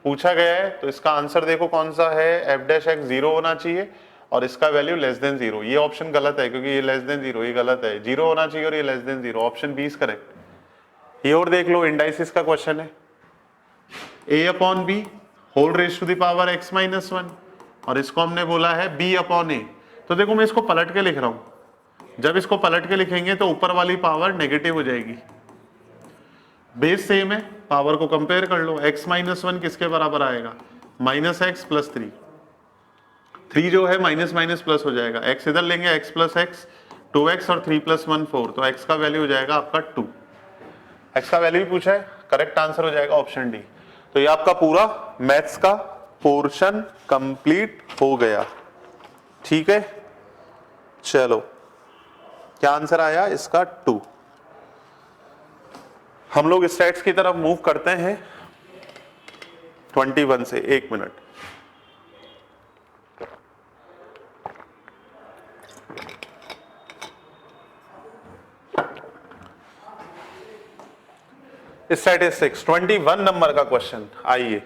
A: पूछा गया है, तो इसका आंसर देखो कौन सा है, एफ डैश एक्स 0 होना चाहिए और इसका वैल्यू लेस देन 0। ये ऑप्शन गलत है क्योंकि ये लेस देन 0, ये गलत है, 0 होना चाहिए और ये less than 0। Option B is correct. ये और देख लो, इंडाइसिस का क्वेश्चन है, a upon b whole raise to the power x minus 1 और इसको हमने बोला है b अपॉन a। तो देखो मैं इसको पलट के लिख रहा हूं, जब इसको पलट के लिखेंगे तो ऊपर वाली पावर नेगेटिव हो जाएगी, बेस सेम है, पावर को कंपेयर कर लो, x माइनस 1 किसके बराबर आएगा, माइनस एक्स प्लस 3, 3 जो है माइनस माइनस प्लस हो जाएगा, x इधर लेंगे x प्लस एक्स 2x और 3 प्लस 1 4, तो x का वैल्यू हो जाएगा आपका 2। x का वैल्यू भी पूछा है, करेक्ट आंसर हो जाएगा ऑप्शन डी। तो ये आपका पूरा मैथ्स का पोर्शन कंप्लीट हो गया, ठीक है। चलो क्या आंसर आया इसका 2। हम लोग स्टैट्स की तरफ मूव करते हैं 21 से, 1 मिनट। स्टैटिस्टिक्स 21 नंबर का क्वेश्चन, आइए।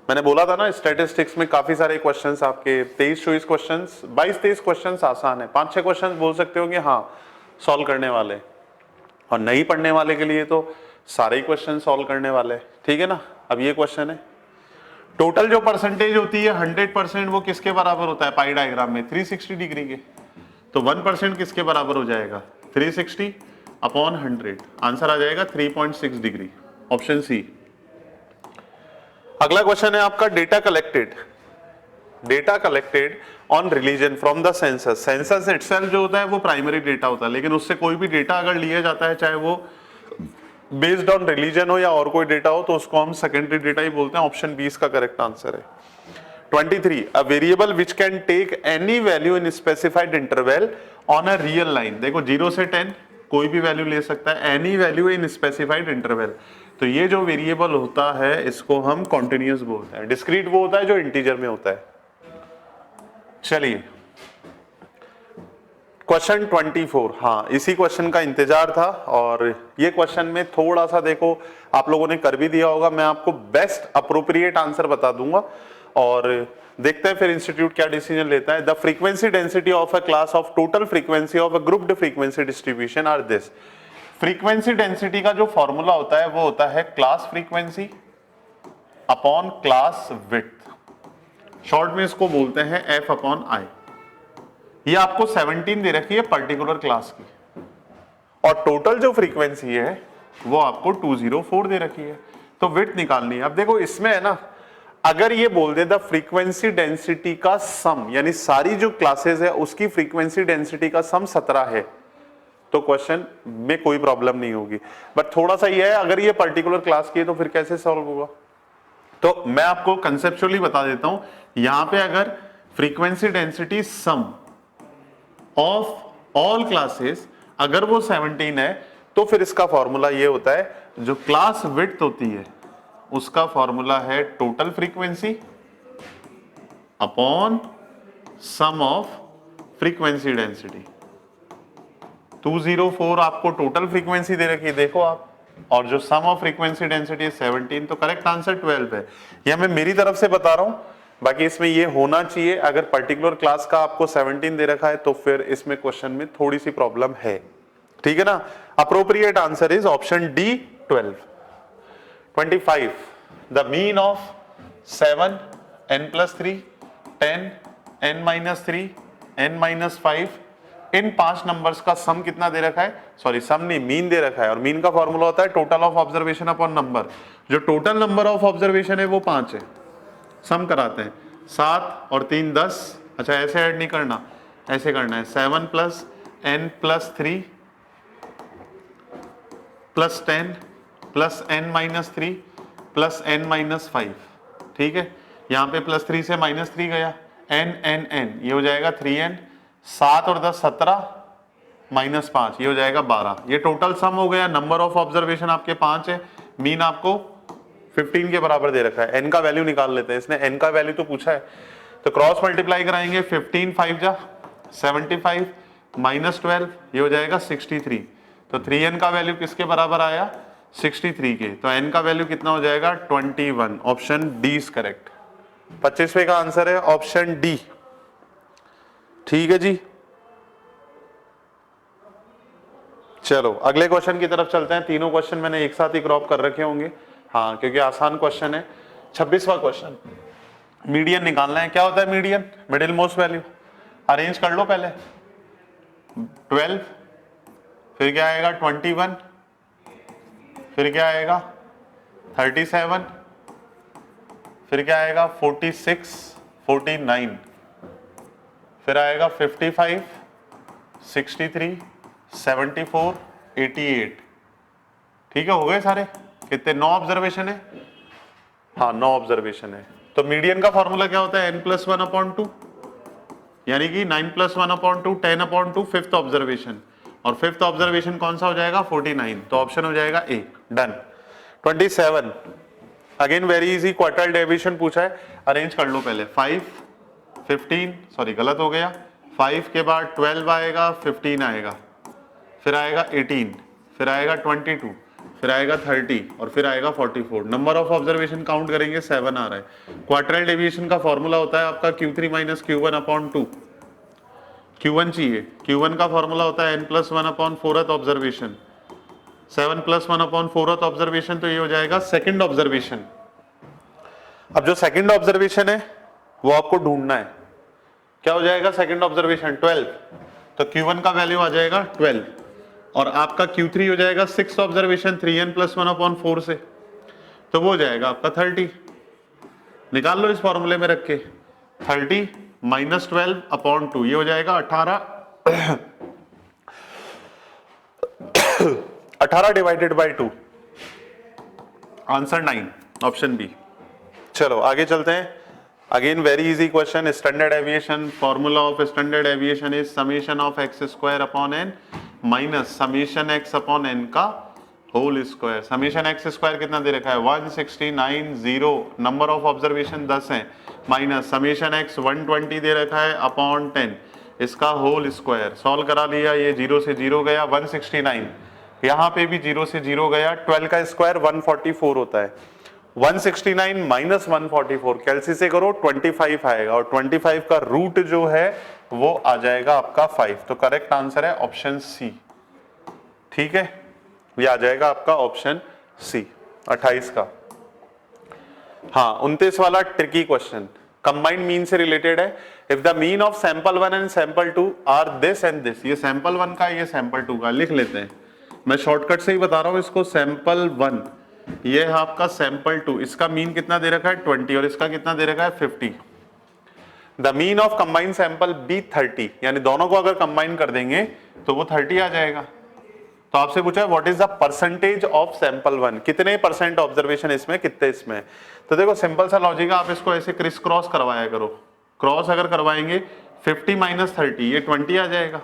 A: मैंने बोला था ना स्टैटिस्टिक्स में काफी सारे क्वेश्चंस आपके 23-24 क्वेश्चंस, 22-23 क्वेश्चंस आसान है, 5-6 क्वेश्चंस बोल सकते हो कि हाँ सॉल्व करने वाले, और नहीं पढ़ने वाले के लिए तो सारे ही क्वेश्चन सॉल्व करने वाले, ठीक है ना। अब ये क्वेश्चन है, टोटल जो परसेंटेज होती है 100% वो किसके बराबर होता है पाई डायग्राम में, 360 डिग्री के। तो 1% किसके बराबर हो जाएगा, 360 अपॉन 100, आंसर आ जाएगा 3.6 डिग्री, ऑप्शन सी। अगला क्वेश्चन है आपका data collected on religion from the census. Census itself जो होता है वो प्राइमरी डेटा होता है, लेकिन उससे कोई भी डेटा अगर लिया जाता है, चाहे वो बेस्ड ऑन रिलीजन हो या और कोई डेटा हो, तो उसको हम सेकेंडरी डेटा ही बोलते हैं। ऑप्शन बी इसका करेक्ट आंसर है। 23 a variable which can take any value in specified interval on a real line. देखो 0 से 10 कोई भी वैल्यू ले सकता है, any value in specified interval. तो ये जो वेरिएबल होता है इसको हम कॉन्टिन्यूअस बोलते हैं। डिस्क्रीट वो होता है जो इंटीजर में होता है। चलिए क्वेश्चन 24, हाँ इसी क्वेश्चन का इंतजार था, और ये क्वेश्चन में थोड़ा सा देखो आप लोगों ने कर भी दिया होगा, मैं आपको बेस्ट अप्रोप्रिएट आंसर बता दूंगा और देखते हैं फिर इंस्टीट्यूट क्या डिसीजन लेता है। The frequency density of a class of total frequency of a grouped frequency distribution are this. Frequency density का जो फॉर्मूला होता है वो होता है class frequency upon class width, short में इसको बोलते हैं एफ अपॉन आई। ये आपको 17 दे रखी है पर्टिकुलर क्लास की, और टोटल जो फ्रीक्वेंसी है वो आपको 204 दे रखी है, तो विड्थ निकालनी है। अब देखो इसमें है ना, अगर ये बोल दे द फ्रीक्वेंसी डेंसिटी का सम, यानी सारी जो क्लासेस है उसकी फ्रीक्वेंसी डेंसिटी का सम 17 है, तो क्वेश्चन में कोई प्रॉब्लम नहीं होगी। बट थोड़ा सा ये है, अगर ये पर्टिकुलर क्लास की है तो फिर कैसे सॉल्व होगा। तो मैं आपको कंसेप्चुअली बता देता हूं, यहां पे अगर frequency density sum of all classes अगर वो 17 है, तो फिर इसका फॉर्मूला ये होता है, जो क्लास विड्थ होती है उसका फॉर्मूला है total frequency upon sum of frequency density. 204 आपको टोटल फ्रीक्वेंसी दे रखी है, देखो आप, और जो सम ऑफ फ्रीक्वेंसी डेंसिटी है 17, तो करेक्ट आंसर 12 है। यह मैं मेरी तरफ से बता रहा हूं, बाकी इसमें ये होना चाहिए, अगर पर्टिकुलर क्लास का आपको 17 दे रखा है तो फिर इसमें क्वेश्चन में थोड़ी सी प्रॉब्लम है, ठीक है ना। Appropriate answer is option D 12। 25 the mean of 7 n plus 3 10 n minus 3 n minus 5 in 5 numbers का सम कितना दे रखा है, सॉरी सम नहीं मीन दे रखा है, और मीन का फॉर्मूला होता है total of observation upon number. जो टोटल नंबर ऑफ ऑब्जर्वेशन है वो 5 है, सम कराते हैं 7 और 3 10, अच्छा ऐसे ऐड नहीं करना, ऐसे करना है 7 plus n plus 3 plus 10 plus n minus 3 plus n minus 5, ठीक है। यहाँ पे प्लस 3 से माइनस 3 गया, n n n ये हो जाएगा 3n, 7 और 10 17 माइनस 5 ये हो जाएगा 12। ये टोटल सम हो गया। नंबर ऑफ ऑब्जर्वेशन आपके 5 है, मीन आपको 15 के बराबर दे रखा है, n का वैल्यू निकाल लेते हैं, इसने n का वैल्यू तो पूछा है, तो क्रॉस मल्टीप्लाई कराएंगे, 15 5 जा 75 माइनस 12 ये हो जाएगा 63, तो 3n का वैल्यू किसके बराबर आया 63 के, तो n का वैल्यू कितना हो जाएगा 21, ऑप्शन डी इज करेक्ट। 25वें का आंसर है ऑप्शन डी। ठीक है जी, चलो अगले क्वेश्चन की तरफ चलते हैं। तीनों क्वेश्चन मैंने एक साथ ही क्रॉप कर रखे होंगे, हाँ क्योंकि आसान क्वेश्चन है। 26वां क्वेश्चन, मीडियन निकालना है। क्या होता है median? Middle most value. Arrange कर लो पहले, 12, फिर क्या आएगा 21, फिर क्या आएगा 37, फिर क्या आएगा 46, 49, फिर आएगा 55, 63, 74, 88। ठीक है, हो गए सारे? कितने? 9 ऑब्जर्वेशन है, हाँ 9 ऑब्जर्वेशन है। तो मीडियन का फॉर्मूला क्या होता है? n+1/2, यानी कि 9+1/2 10/2 फिफ्थ ऑब्जर्वेशन, और फिफ्थ ऑब्जर्वेशन कौन सा हो जाएगा 49, तो ऑप्शन हो जाएगा A, done. 27 again very easy, quartile deviation पूछा है, अरेंज कर लो पहले। 5, 15, सॉरी गलत हो गया, 5 के बाद 12 आएगा, 15 आएगा, फिर आएगा 18, फिर आएगा 22, फिर आएगा 30 और फिर आएगा 44। नंबर ऑफ ऑब्जर्वेशन काउंट करेंगे 7 आ रहा है। क्वार्टाइल डेविएशन का फॉर्मूला होता है आपका Q3 - Q1/2, Q1 चाहिए, Q1 का फॉर्मूला होता है n+1/4th ऑब्जर्वेशन, 7+1/4th ऑब्जर्वेशन, तो ये हो जाएगा सेकंड ऑब्जर्वेशन। अब जो सेकंड ऑब्जर्वेशन है वो आपको ढूंढना है, क्या हो जाएगा सेकंड ऑब्जर्वेशन 12, तो Q1 का वैल्यू आ जाएगा 12, और आपका Q3 हो जाएगा सिक्स ऑब्जर्वेशन 3n+1/4 से, तो वो हो जाएगा आपका 30। निकाल लो इस फॉर्मूले में रख के, 30 - 12/2 ये हो जाएगा 18 18 divided by 2, answer 9, option B. चलो आगे चलते हैं। Again very easy question, standard deviation, formula of standard deviation is summation of x² n - summation x/n का होल स्क्वायर। समेशन x² कितना दे रखा है 169, 0, नंबर ऑफ ऑब्जर्वेशन 10 है, माइनस समेशन x 120 दे रखा है अपॉन 10, इसका होल स्क्वायर। सॉल्व करा लिया, ये 0 से 0 गया 169, यहाँ पे भी 0 से 0 गया, 12 का स्क्वायर 144 होता है, 169 - 144 कैलसी से करो 25 आएगा, और 25 का रूट जो है वो आ जाएगा आपका 5, तो करेक्ट आंसर है ऑप्शन सी। ठीक है, ये आ जाएगा आपका ऑप्शन सी 28 का। हाँ 29 वाला ट्रिकी क्वेश्चन, कंबाइंड मीन से रिलेटेड है। If the mean of sample 1 and sample 2 are this and this, ये सैंपल 1 का, ये सैंपल 2 का, लिख लेते हैं, मैं शॉर्टकट से ही बता रहा हूं इसको। सैंपल 1 ये है आपका, सैंपल 2 इसका मीन कितना दे रखा है 20, और इसका कितना दे रखा है 50। The mean of combined sample be 30, यानी दोनों को अगर कंबाइन कर देंगे तो वो 30 आ जाएगा। तो आपसे पूछा है what is the percentage of sample 1, कितने परसेंट ऑब्जर्वेशन इसमें, कितने इसमें। तो देखो सिंपल सा लॉजिक है, आप इसको ऐसे क्रिस क्रॉस करवाया करो, क्रॉस अगर करवाएंगे 50 - 30 ये 20 आ जाएगा,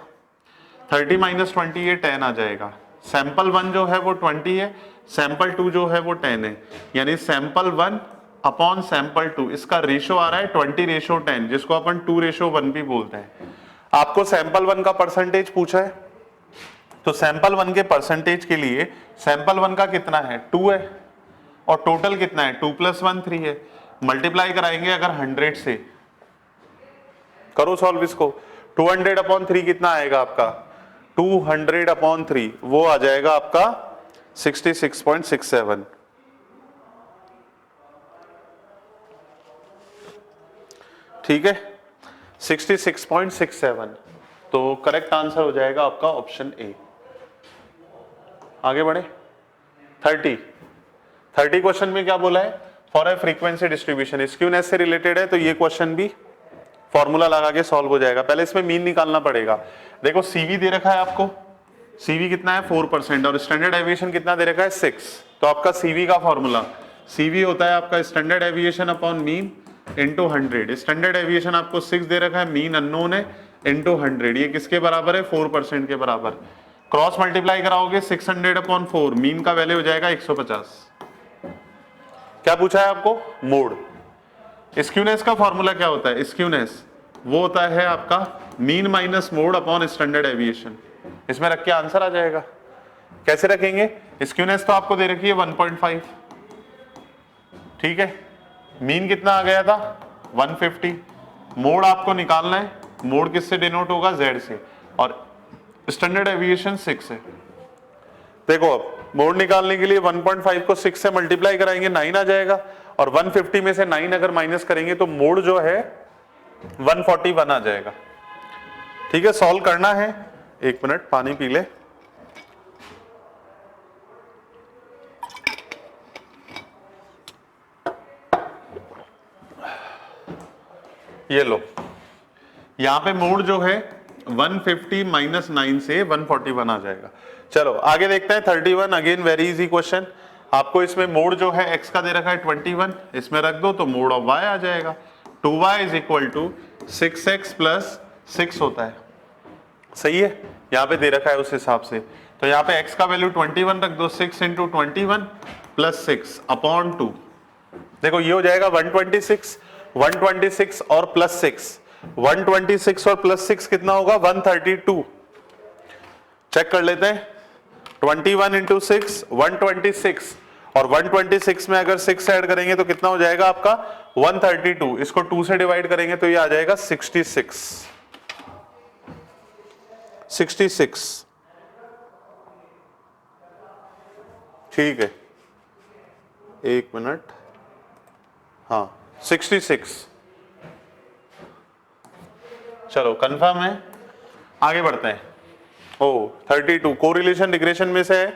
A: 30 - 20 ये 10 आ जाएगा। सैंपल 1 जो है वो 20 है, सैंपल 2 जो है वो 10 है, यानी सैंपल 1 अपॉन सैंपल 2, इसका रेशो आ रहा है 20:10, जिसको अपन 2:1 भी बोलते हैं। आपको सैंपल 1 का परसेंटेज पूछा है, तो सैंपल 1 के परसेंटेज के लिए सैंपल 1 का कितना है 2 है, और टोटल कितना है 2 + 1 3 है। मल्टीप्लाई कराएंगे अगर 100 से, करो सॉल्व इसको, 200/3 कितना आएगा आपका 200/3, वो आ जाएगा आपका 66.67। ठीक है 66.67, तो करेक्ट आंसर हो जाएगा आपका ऑप्शन ए। आगे बढ़े 30 क्वेश्चन में क्या बोला है, for a frequency distribution, skewness से रिलेटेड है, तो ये क्वेश्चन भी फॉर्मूला लगा के सॉल्व हो जाएगा। पहले इसमें मीन निकालना पड़ेगा। देखो सीवी दे रखा है आपको, सीवी कितना है 4%, और स्टैंडर्ड एविएशन कितना दे रखा है 6, तो आपका सीवी का फॉर्मूला, सीवी होता है आपका standard aviation upon mean into 100। Standard aviation आपको 6 दे रखा है, मीन अननोन है, इंटू 100, ये किसके बराबर है 4% के बराबर। क्रॉस मल्टीप्लाई कराओगे 600/4, मीन का वैल्यू हो जाएगा 150। क्या पूछा है आपको? मोड। स्क्यूनेस का फॉर्मूला क्या होता है? स्क्यूनेस वो होता है आपका mean minus mode upon standard aviation. इसमें रख के आंसर आ जाएगा। कैसे रखेंगे? स्क्यूनेस तो आपको दे रखी है 1.5, ठीक है, मीन कितना आ गया था? 150। मोड आपको निकालना है, मोड किससे डिनोट होगा? Z से, और स्टैंडर्ड एविएशन 6 है। देखो अब मोड निकालने के लिए 1.5 को 6 से मल्टीप्लाई कराएंगे, 9 आ जाएगा, और 150 में से 9 अगर माइनस करेंगे तो मोड जो है 141 आ जाएगा। ठीक है, सॉल्व करना है। एक मिनट पानी पी ले। ये लो, यहां पे मोड जो है 150 माइनस 9 से 141 आ जाएगा। चलो आगे देखते हैं 31। Again very easy question. आपको इसमें मोड जो है x का दे रखा है 21, इसमें रख दो तो मोड ऑफ y आ जाएगा। 2y is equal to 6x plus 6 होता है, सही है, यहाँ पे दे रखा है उस हिसाब से। तो यहाँ पे x का वैल्यू 21 रख दो, 6 इंटू 21 प्लस 6 अपॉन 2। देखो ये हो जाएगा 126, 126 और प्लस 6, 126 और प्लस 6 कितना होगा? 132। चेक कर लेते हैं। 21 इंटू 6 126, और 126 में अगर 6 ऐड करेंगे तो कितना हो जाएगा आपका? 132। इसको 2 से डिवाइड करेंगे तो ये आ जाएगा 66। ठीक है, एक मिनट, हाँ 66। चलो कंफर्म है, आगे बढ़ते हैं। ओ 32 कोरिलेशन रिग्रेशन में से है।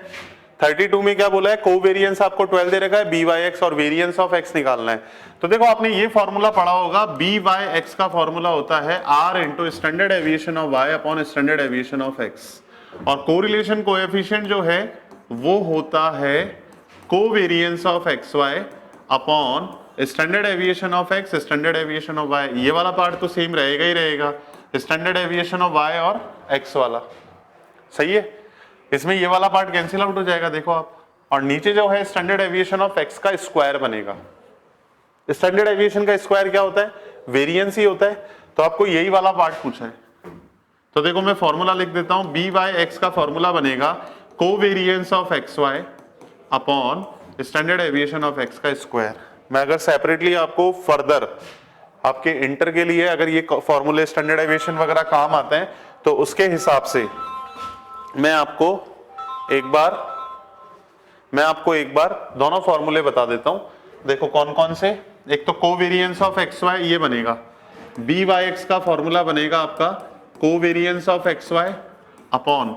A: 32 में क्या बोला है? कोवेरिएंस आपको 12 दे रखा है, बी वाई एक्स, और वेरिएंस ऑफ एक्स निकालना है। तो देखो आपने ये फॉर्मूला पढ़ा होगा, बी वाई एक्स का फॉर्मूला होता है r into standard deviation of y upon standard deviation of x, और कोरिलेशन कोएफिशिएंट जो है वो होता है covariance of x y upon standard deviation of x, standard deviation of y. ये वाला पार्ट तो सेम रहेगा ही रहेगा, स्टैंडर्ड एविएशन ऑफ वाई और एक्स वाला, सही है। इसमें ये वाला पार्ट कैंसिल आउट हो जाएगा, देखो आप, और नीचे जो है स्टैंडर्ड एविएशन ऑफ एक्स का स्क्वायर बनेगा। स्टैंडर्ड एविएशन का स्क्वायर क्या होता है? वेरिएंस ही होता है। तो आपको यही वाला पार्ट पूछा है। तो देखो मैं फॉर्मूला लिख देता हूं, बी वाई एक्स का फॉर्मूला बनेगा covariance of x y upon standard deviation of x का स्क्वायर। मैं अगर सेपरेटली आपको फर्दर आपके इंटर के लिए अगर ये फॉर्मूले स्टैंडर्ड एविएशन वगैरह काम आते हैं तो उसके हिसाब से मैं आपको एक बार दोनों फॉर्मूले बता देता हूं। देखो कौन कौन से। एक तो कोवेरिएंस ऑफ एक्स वाई, ये बनेगा बी वाई एक्स का फॉर्मूला बनेगा आपका covariance of x y upon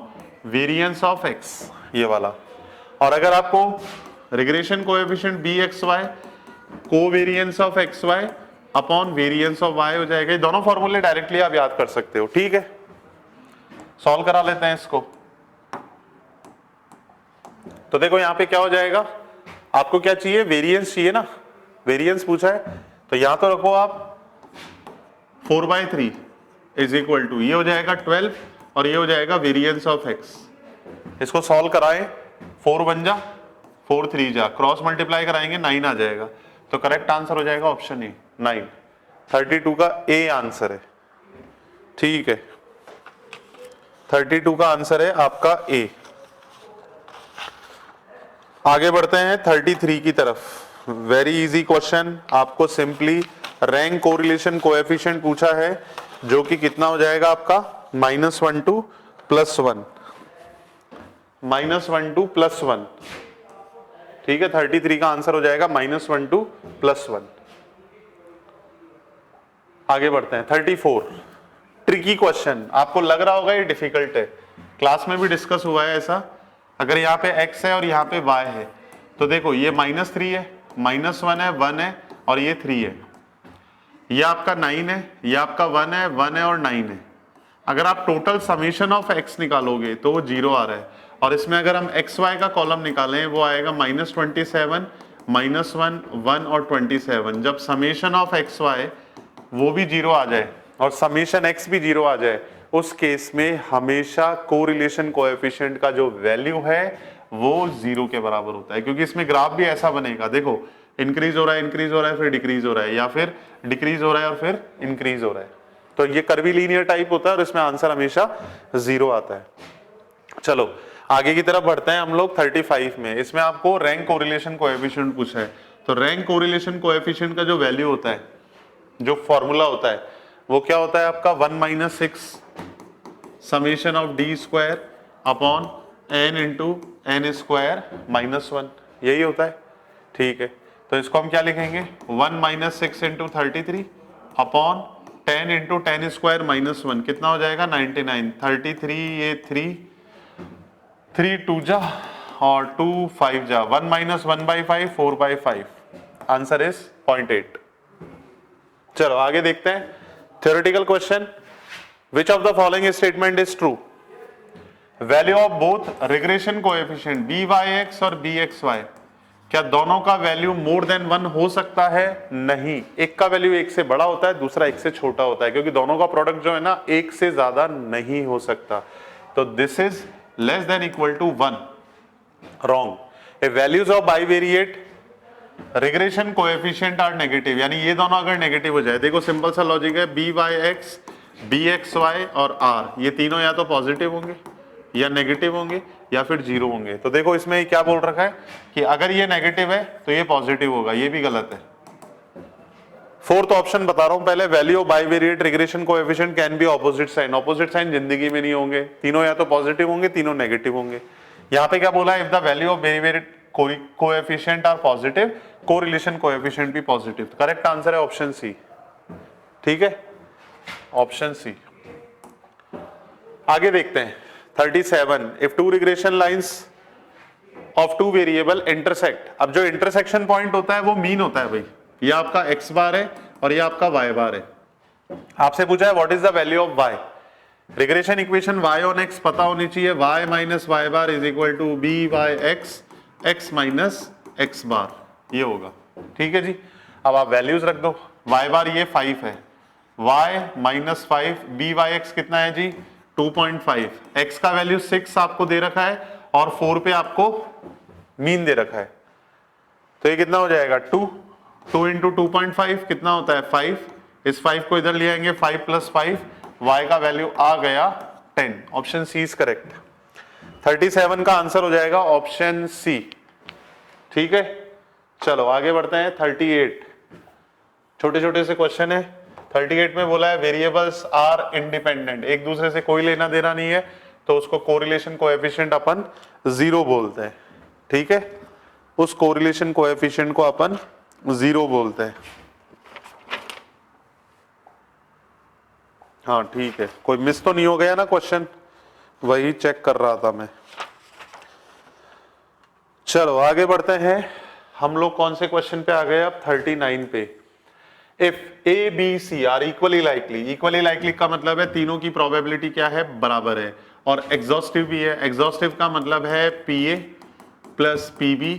A: variance of x, ये वाला। और अगर आपको regression coefficient b x y, covariance of x y upon variance of y हो जाएगा। ये दोनों फॉर्मूले डायरेक्टली आप याद कर सकते हो, ठीक है। सॉल्व करा लेते हैं इसको। तो देखो यहां पे क्या हो जाएगा, आपको क्या चाहिए? वेरिएंस चाहिए ना, वेरिएंस पूछा है, तो यहां तो रखो आप 4/3 इज इक्वल टू, ये हो जाएगा 12 और ये हो जाएगा वेरिएंस ऑफ एक्स। इसको सॉल्व कराएं, 4 बन जा 4 3 जा, क्रॉस मल्टीप्लाई कराएंगे 9 आ जाएगा। तो करेक्ट आंसर हो जाएगा ऑप्शन ए 9। 32 का ए आंसर है, ठीक है। 32 का आंसर है आपका ए। आगे बढ़ते हैं 33 की तरफ। वेरी इजी क्वेश्चन, आपको सिंपली रैंक कोरिलेशन कोएफिशिएंट पूछा है, जो कि कितना हो जाएगा आपका -1 to +1, -1 to +1, ठीक है। 33 का आंसर हो जाएगा -1 to +1। आगे बढ़ते हैं 34। ट्रिकी क्वेश्चन, आपको लग रहा होगा ये डिफिकल्ट है, क्लास में भी डिस्कस हुआ है ऐसा। अगर यहाँ पे x है और यहाँ पे y है, तो देखो ये -3 है, -1 है, 1 है और ये 3 है, ये आपका 9 है, ये आपका 1 है, 1 है और 9 है। अगर आप टोटल समेशन ऑफ x निकालोगे तो वो 0 आ रहा है, और इसमें अगर हम एक्स वाई का कॉलम निकालें वो आएगा -27, -1, 1 और 27। जब समेशन ऑफ एक्स वाई वो भी 0 आ जाए और समेशन x भी 0 आ जाए, उस केस में हमेशा कोरिलेशन कोएफिशिएंट का जो वैल्यू है वो 0 के बराबर होता है, क्योंकि इसमें ग्राफ भी ऐसा बनेगा। देखो इंक्रीज हो रहा है फिर डिक्रीज हो रहा है, या फिर डिक्रीज हो रहा है और फिर इंक्रीज हो रहा है। तो ये कर्वी लीनियर टाइप होता है और इसमें आंसर हमेशा 0 आता है। चलो आगे की तरफ बढ़ते हैं हम लोग 35 में। इसमें आपको रैंक कोरिलेशन कोएफिशिएंट पूछा है। तो रैंक कोरिलेशन कोएफिशिएंट का जो वैल्यू होता है, जो फॉर्मूला होता है, वो क्या होता है आपका 1 - 6 summation of d square upon n into n square -1, यही होता है। ठीक है, तो इसको हम क्या लिखेंगे 1 - 6 इंटू 33 अपॉन 10 इंटू 10 स्क्वायर -1, कितना हो जाएगा 99। 33 ये 3 2 जा और 2 5 जा, 1 - 1/5 4/5, आंसर इज 0.8। चलो आगे देखते हैं theoretical question. Which of the following statement is true? Value of both regression coefficient BYX और BXY, क्या दोनों का वैल्यू मोर देन 1 हो सकता है? नहीं, एक का वैल्यू 1 से बड़ा होता है, दूसरा 1 से छोटा होता है, क्योंकि दोनों का प्रोडक्ट जो है ना 1 से ज्यादा नहीं हो सकता। तो this is less than equal to 1, wrong. If values of bivariate regression coefficient are negative, यानी ये दोनों अगर नेगेटिव हो जाए, देखो सिंपल सा लॉजिक है, BYX BXY और R ये तीनों या तो पॉजिटिव होंगे या नेगेटिव होंगे या फिर 0 होंगे। तो देखो इसमें क्या बोल रखा है कि अगर ये नेगेटिव है तो ये पॉजिटिव होगा, ये भी गलत है। फोर्थ ऑप्शन बता रहा हूं पहले, value of bivariate regression coefficient can be opposite sign. Opposite sign जिंदगी में नहीं होंगे, तीनों या तो पॉजिटिव होंगे, तीनों नेगेटिव होंगे। यहाँ पे क्या बोला, if the value of bivariate coefficient are positive, correlation coefficient भी पॉजिटिव। करेक्ट आंसर है ऑप्शन सी। ठीक है, ऑप्शन सी। आगे देखते हैं 37, if two regression lines of two variable intersect. अब जो इंटरसेक्शन पॉइंट होता है वो मीन होता है भाई, ये आपका x बार है और ये आपका y बार है। आपसे पूछा है what is the value of y। Regression equation y on x पता होनी चाहिए, y minus y bar is equal to BYX x minus x bar, ये होगा। ठीक है जी, अब आप वैल्यूज रख दो। y बार ये 5 है, y माइनस 5, BYX कितना है जी 2.5, x का वैल्यू 6 आपको दे रखा है और 4 पे आपको मीन दे रखा है, तो ये कितना हो जाएगा 2 इंटू 2.5 कितना होता है 5, इस 5 को इधर ले आएंगे, 5 + 5, y का वैल्यू आ गया 10। Option C is correct. 37 का आंसर हो जाएगा ऑप्शन सी। ठीक है, चलो आगे बढ़ते हैं 38। छोटे छोटे से क्वेश्चन है। 38 में बोला है वेरिएबल्स आर इंडिपेंडेंट, एक दूसरे से कोई लेना देना नहीं है, तो उसको कोरिलेशन कोएफिशिएंट अपन 0 बोलते हैं। ठीक है, उस कोरिलेशन कोएफिशिएंट को अपन 0 बोलते हैं। हाँ ठीक है, कोई मिस तो नहीं हो गया ना क्वेश्चन, वही चेक कर रहा था मैं। चलो आगे बढ़ते हैं, हम लोग कौन से क्वेश्चन पे आ गए अब 39 पे। If A B C are equally likely, equally likely का मतलब है तीनों की प्रोबेबिलिटी क्या है बराबर है, और एग्जॉस्टिव भी है। एग्जॉस्टिव का मतलब है PA plus PB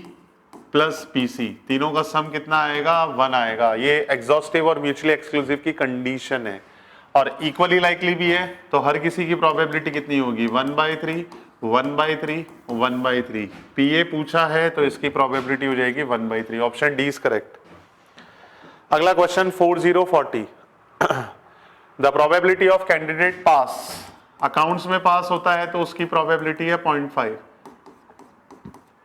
A: plus PC, तीनों का सम कितना आएगा 1 आएगा। ये एग्जॉस्टिव और म्यूचुअली एक्सक्लूसिव की कंडीशन है। और इक्वली लाइकली भी है, तो हर किसी की प्रोबेबिलिटी कितनी होगी 1/3 1/3 1/3। PA पूछा है तो इसकी प्रोबेबिलिटी हो जाएगी 1/3। Option D is correct. अगला question 4040, the probability of candidate pass, accounts में पास होता है तो उसकी प्रोबेबिलिटी है 0.5,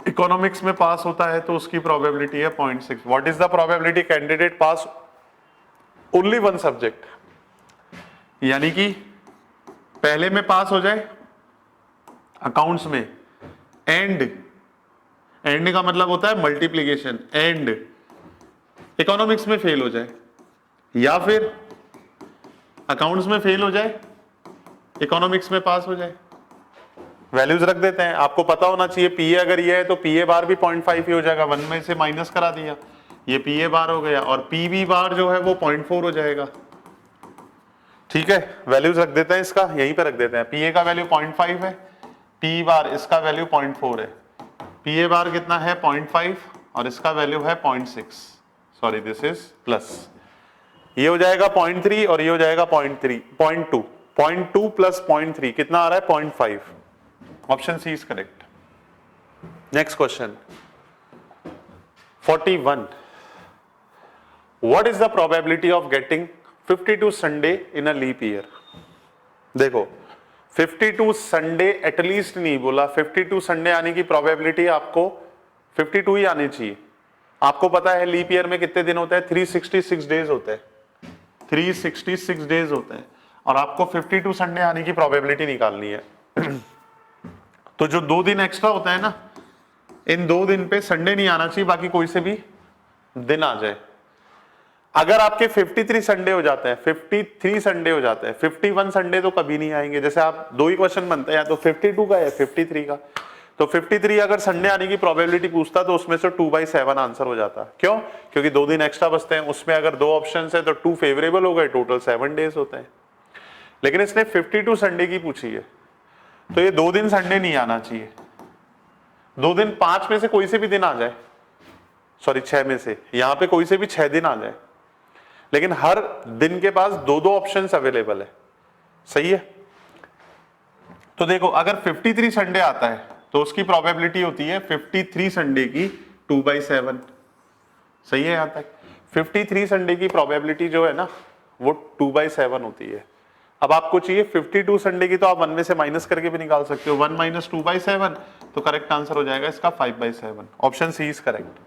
A: इकोनॉमिक्स में पास होता है तो उसकी प्रोबेबिलिटी है 0.6। What is the probability candidate pass only one subject, यानी कि पहले में पास हो जाए अकाउंट्स में, एंड का मतलब होता है मल्टीप्लीकेशन, एंड इकोनॉमिक्स में फेल हो जाए, या फिर अकाउंट्स में फेल हो जाए इकोनॉमिक्स में पास हो जाए। वैल्यूज रख देते हैं, आपको पता होना चाहिए PA अगर ये है तो PA बार भी 0.5 ही हो जाएगा, 1 में से माइनस करा दिया, ये PA बार हो गया, और PB बार जो है वो 0.4 हो जाएगा। ठीक है, वैल्यूज रख देते हैं, इसका यहीं पे रख देते हैं। PA का वैल्यू 0.5 है, P बार इसका वैल्यू 0.4 है, PA बार कितना है 0.5 और इसका वैल्यू है 0.6, सॉरी दिस इज प्लस, ये हो जाएगा 0.3 और ये हो जाएगा 0.2 प्लस 0.3 कितना आ रहा है 0.5। Option C is correct. Next question 41, what is the probability of getting 52 Sunday in a leap year? देखो 52 संडे एटलीस्ट नहीं बोला, 52 संडे आने की प्रोबेबिलिटी आपको 52 ही आनी चाहिए। आपको पता है लीप ईयर में कितने दिन होते हैं? 366 डेज होते हैं, 366 डेज होते हैं, और आपको 52 संडे आने की प्रोबेबिलिटी निकालनी है। तो जो 2 दिन एक्स्ट्रा होता है ना, इन 2 दिन पे संडे नहीं आना चाहिए, बाकी कोई से भी दिन आ जाए। अगर आपके 53 संडे हो जाते हैं, 53 संडे हो जाते हैं, 51 संडे तो कभी नहीं आएंगे। जैसे आप 2 ही क्वेश्चन बनते हैं, या तो 52 का या 53 का। तो 53 अगर संडे आने की प्रोबेबिलिटी पूछता तो उसमें से 2/7 आंसर हो जाता। क्यों? क्योंकि 2 दिन एक्स्ट्रा बचते हैं, उसमें अगर 2 ऑप्शन है तो 2 फेवरेबल हो गए, टोटल 7 डेज होते हैं। लेकिन इसने 52 संडे की पूछी है, तो ये 2 दिन संडे नहीं आना चाहिए। 2 दिन 5 में से कोई से भी दिन आ जाए, सॉरी 6 में से, यहां पे कोई से भी 6 दिन आ जाए, लेकिन हर दिन के पास 2-2 ऑप्शंस अवेलेबल है। सही है? तो देखो अगर 53 संडे आता है तो उसकी प्रोबेबिलिटी होती है 53 संडे की 2/7। सही है? यहां तक 53 संडे की प्रोबेबिलिटी जो है ना वो 2/7 होती है। अब आपको चाहिए 52 संडे की, तो आप 1 में से माइनस करके भी निकाल सकते हो। 1 - 2/7, तो करेक्ट आंसर हो जाएगा इसका 5/7। Option C is correct.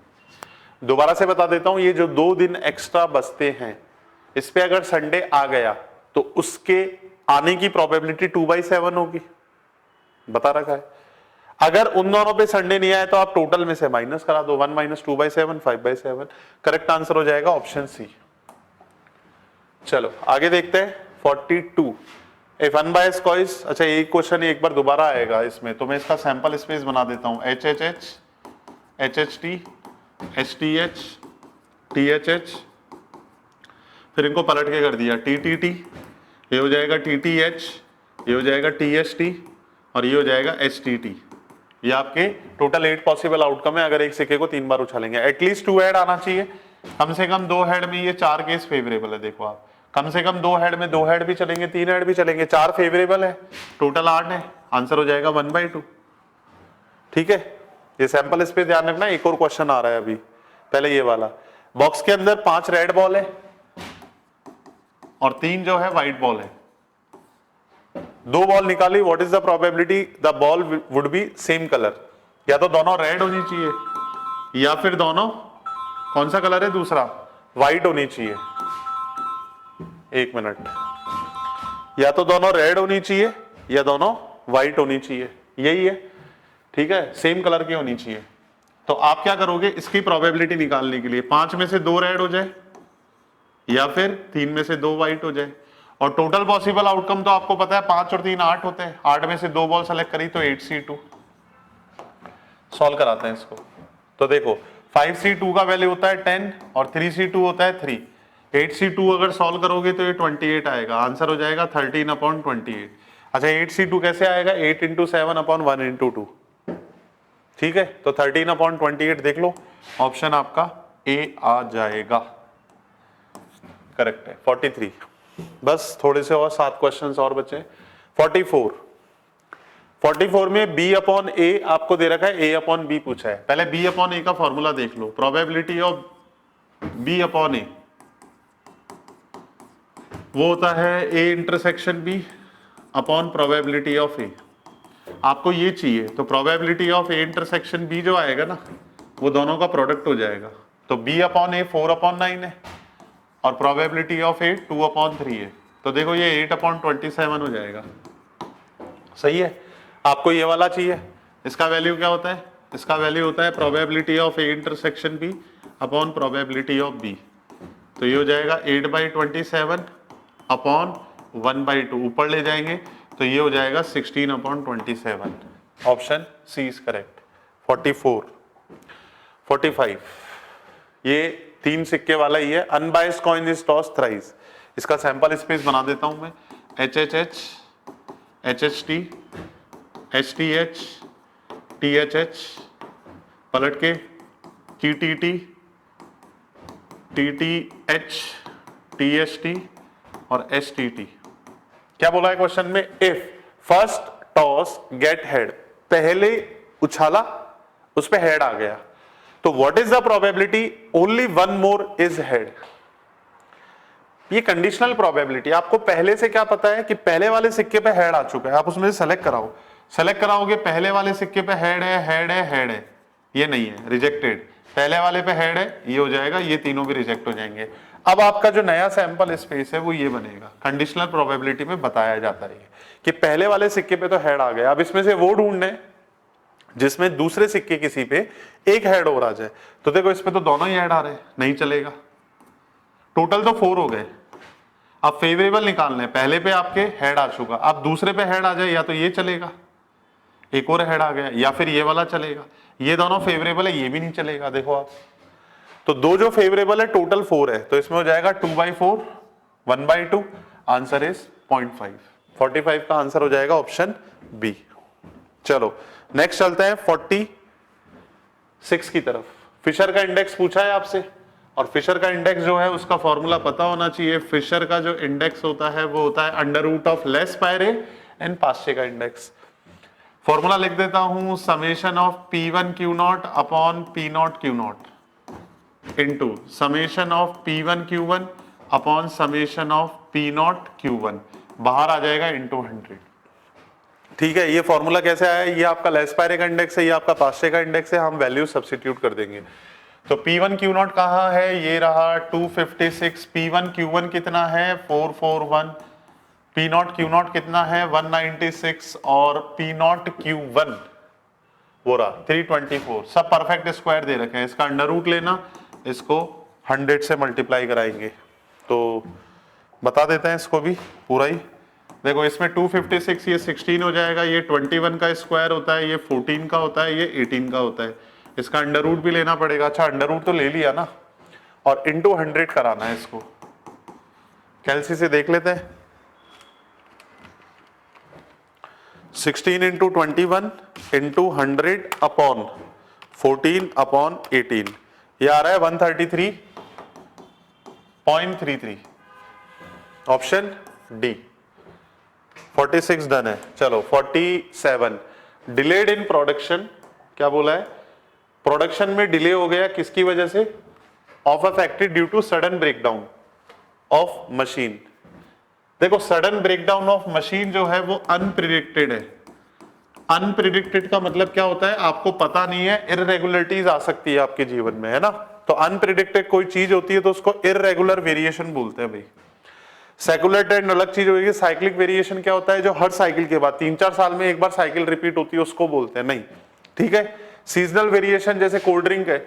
A: दोबारा से बता देता हूं, ये जो 2 दिन एक्स्ट्रा बचते हैं, इस पे अगर संडे आ गया तो उसके आने की प्रोबेबिलिटी 2/7 होगी, बता रखा है। अगर उन दोनों पे संडे नहीं आया तो आप टोटल में से माइनस करा दो, 1 - 2/7, 5/7। करेक्ट आंसर हो जाएगा ऑप्शन सी। चलो आगे देखते हैं 42। इफ अनबायस्ड चॉइस, अच्छा एक क्वेश्चन एक बार दोबारा आएगा इसमें, तो मैं इसका सैंपल स्पेस बना देता हूं। HHH, HHT, HTH, THH, फिर इनको पलट के कर दिया TTT, ये हो जाएगा TTH, ये हो जाएगा TST, और ये हो जाएगा HTT। ये आपके टोटल 8 पॉसिबल आउटकम है अगर एक सिक्के को 3 बार उछालेंगे। एटलीस्ट 2 हेड आना चाहिए, कम से कम 2 हेड में ये 4 केस फेवरेबल है। देखो आप, कम से कम 2 हेड में 2 हेड भी चलेंगे, 3 हेड भी चलेंगे, 4 फेवरेबल है, टोटल 8 है। आंसर हो जाएगा 1/2। ठीक है? ये सैंपल स्पेस ध्यान रखना। एक और क्वेश्चन आ रहा है अभी, पहले ये वाला। बॉक्स के अंदर 5 रेड बॉल है और 3 जो है व्हाइट बॉल है। 2 बॉल निकाली, what is the probability the ball would be same colour? या तो दोनों रेड होनी चाहिए, या फिर दोनों, कौन सा कलर है दूसरा, व्हाइट होनी चाहिए। 1 मिनट, या तो दोनों रेड होनी चाहिए या दोनों व्हाइट होनी चाहिए, यही है। ठीक है? सेम कलर की होनी चाहिए। तो आप क्या करोगे इसकी प्रोबेबिलिटी निकालने के लिए? 5 में से 2 रेड हो जाए या फिर 3 में से 2 व्हाइट हो जाए। और टोटल पॉसिबल आउटकम तो आपको पता है 5 और 3 8 होते हैं। 8 में से 2 बॉल सेलेक्ट करी तो 8C2। सॉल्व कराते हैं इसको। तो देखो 5C2 का वैल्यू होता है 10 और 3C2 होता है 3। 8C2 अगर सॉल्व करोगे तो ये 28 आएगा। आंसर हो जाएगा 13/28। अच्छा 8C2 कैसे आएगा? 8 × 7/1 × 2। ठीक है? तो 13/28 देख लो, ऑप्शन आपका ए आ जाएगा। करेक्ट है 43। बस थोड़े से और 7 क्वेश्चंस और बचे। 44 में B/A आपको दे रखा है, A/B पूछा है। पहले B/A का फॉर्मूला देख लो। प्रोबेबिलिटी ऑफ B/A वो होता है A intersection B upon probability of A। आपको ये चाहिए तो probability of A intersection B जो आएगा ना, वो दोनों का प्रोडक्ट हो जाएगा। तो B/A 4/9 है और प्रोबेबिलिटी ऑफ A 2/3 है। तो देखो ये 8/27 हो जाएगा। सही है? आपको ये वाला चाहिए, इसका वैल्यू क्या होता है? इसका वैल्यू होता है probability of A intersection B upon probability of B। तो ये हो जाएगा 8/27 अपॉन 1/2, ऊपर ले जाएंगे तो ये हो जाएगा 16/27। Option C is correct. 45 ये 3 सिक्के वाला ही है। Unbiased coin is toss thrice. इसका सैंपल स्पेस बना देता हूं मैं। HHH, HHT, HTH, THH, पलट के TTT, TTH, TST और STT। क्या बोला है क्वेश्चन में? If first toss get head, पहले उछाला उस पे हेड आ गया, तो what is the probability only one more is head? ये कंडीशनल प्रोबेबिलिटी, आपको पहले से क्या पता है कि पहले वाले सिक्के पे हेड आ चुका है, आप उसमें से सेलेक्ट कराओ, सेलेक्ट कराओगे, पहले वाले सिक्के पे हेड है, हेड है, हेड है, ये नहीं है, रिजेक्टेड, पहले वाले पे हेड है, ये हो जाएगा, ये तीनों भी रिजेक्ट हो जाएंगे। अब आपका जो नया सैंपल स्पेस है वो ये बनेगा, कंडीशनल प्रोबेबिलिटी में बताया जाता है कि पहले वाले सिक्के पे तो हेड आ गया, अब इसमें से वो ढूंढने जिसमें दूसरे सिक्के किसी पे एक हेड और आ जाए। तो देखो इस पे तो दोनों ही हेड आ रहे हैं, नहीं चलेगा, टोटल तो 4 हो गए। अब फेवरेबल निकालने, पहले पे आपके हेड आ चुका, अब दूसरे पे हेड आ जाए, या तो ये चलेगा, एक और हेड आ गया, या फिर ये वाला चलेगा, ये दोनों फेवरेबल है, ये भी नहीं चलेगा। देखो आप, तो दो जो फेवरेबल है टोटल 4 है, तो इसमें हो जाएगा 2/4, 1/2, आंसर इज 0.5, 45 का आंसर हो जाएगा ऑप्शन बी। चलो नेक्स्ट चलते हैं 46 की तरफ। फिशर का इंडेक्स पूछा है आपसे, और फिशर का इंडेक्स जो है उसका फॉर्मूला पता होना चाहिए। फिशर का जो इंडेक्स होता है वो होता है under root of less Pierre and पास्चे का इंडेक्स। फॉर्मूला लिख देता हूं, summation of P1 Q0 upon P0 Q0 into summation of P1 Q1 upon summation of P0 Q1, बाहर आ जाएगा इनटू 100। ठीक है, ये फॉर्मूला कैसे आया, ये आपका लेस पायरे का इंडेक्स है, ये आपका पास्चे का इंडेक्स है, हम वैल्यू सब्स्टिट्यूट कर देंगे। तो P1 Q0 कहाँ है, ये रहा 256, P1 Q1 कितना है 441, P0 Q0 कितना है 196 और P0 Q1 वो रहा 324। सब परफेक्ट स्क्वायर दे रखे हैं, इसका अंडर रूट लेना, इसको 100 से मल्टीप्लाई कराएंगे, तो बता देते हैं इसको भी पूरा ही। देखो इसमें 256 ये 16 हो जाएगा, ये 21 का स्क्वायर होता है, ये 14 का होता है, ये 18 का होता है, इसका अंडर रूट भी लेना पड़ेगा। अच्छा अंडर रूट तो ले लिया ना, और इंटू 100 कराना है इसको, कैलसी से देख लेते हैं। 16 इंटू 21 इंटू 100 अपॉन 14 अपॉन 18, ये आ रहा है 133.33, ऑप्शन डी। 46 डन है। चलो 47, डिलेड इन प्रोडक्शन, क्या बोला है, प्रोडक्शन में डिले हो गया किसकी वजह से, of a factory due to sudden breakdown of machine. देखो सडन ब्रेकडाउन ऑफ मशीन जो है वो अनप्रिडिक्टेड है। अनप्रिडिक्टेड का मतलब क्या होता है, आपको पता नहीं है, इररेगुलरिटीज आ सकती है आपके जीवन में, है ना। तो अनप्रिडिक्टेड कोई चीज होती है तो उसको इररेगुलर वेरिएशन बोलते हैं भाई। सेकुलर ट्रेंड अलग चीज होगी, साइक्लिक वेरिएशन क्या होता है, जो हर साइकिल के बाद 3-4 साल में एक बार साइकिल रिपीट होती है उसको बोलते हैं, नहीं ठीक है। सीजनल वेरिएशन जैसे कोल्ड ड्रिंक है,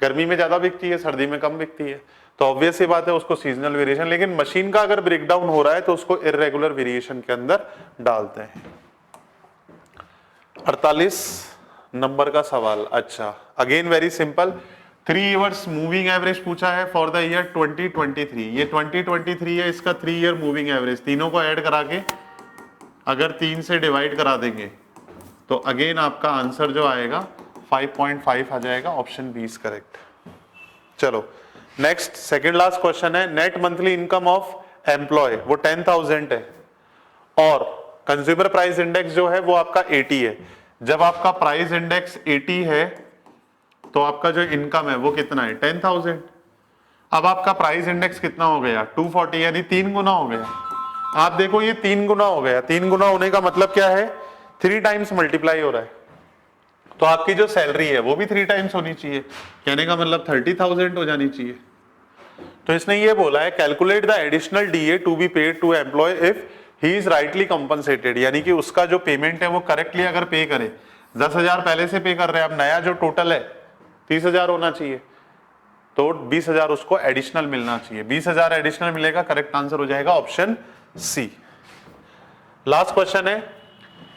A: गर्मी में ज्यादा बिकती है, सर्दी में कम बिकती है, तो ऑब्वियस सी बात है उसको सीजनल वेरिएशन। लेकिन मशीन का अगर ब्रेकडाउन हो रहा है तो उसको इररेगुलर वेरिएशन के अंदर डालते हैं। 48 नंबर का सवाल, अच्छा again very simple, 3 years moving average पूछा है फॉर द ईयर 2023। ये 2023 है, इसका 3 ईयर मूविंग एवरेज, तीनों को ऐड करा के अगर 3 से डिवाइड करा देंगे तो अगेन आपका आंसर जो आएगा 5.5 आ जाएगा, ऑप्शन बी इज करेक्ट। चलो नेक्स्ट सेकंड लास्ट क्वेश्चन है, net monthly income of employee वो 10,000 है और कंज्यूमर प्राइस इंडेक्स जो है वो आपका 80 है। जब आपका प्राइस इंडेक्स 80 है तो आपका जो इनकम है वो कितना है 10,000। अब आपका प्राइस इंडेक्स कितना हो गया 240, यानी 3 गुना हो गया। आप देखो ये 3 गुना हो गया, 3 गुना होने का मतलब क्या है, 3 टाइम्स मल्टीप्लाई हो रहा है, तो आपकी जो सैलरी है वो भी 3 टाइम्स होनी चाहिए, कहने का मतलब 30,000 हो जानी चाहिए। तो इसने ये बोला है calculate the additional DA to be paid to employee if he is rightly compensated, यानी कि उसका जो पेमेंट है वो करेक्टली अगर पे करे, 10,000 पहले से पे कर रहे हैं, अब नया जो टोटल है 30,000 होना चाहिए, तो 20,000 उसको एडिशनल मिलना चाहिए, 20,000 एडिशनल मिलेगा, करेक्ट आंसर हो जाएगा ऑप्शन सी। लास्ट क्वेश्चन है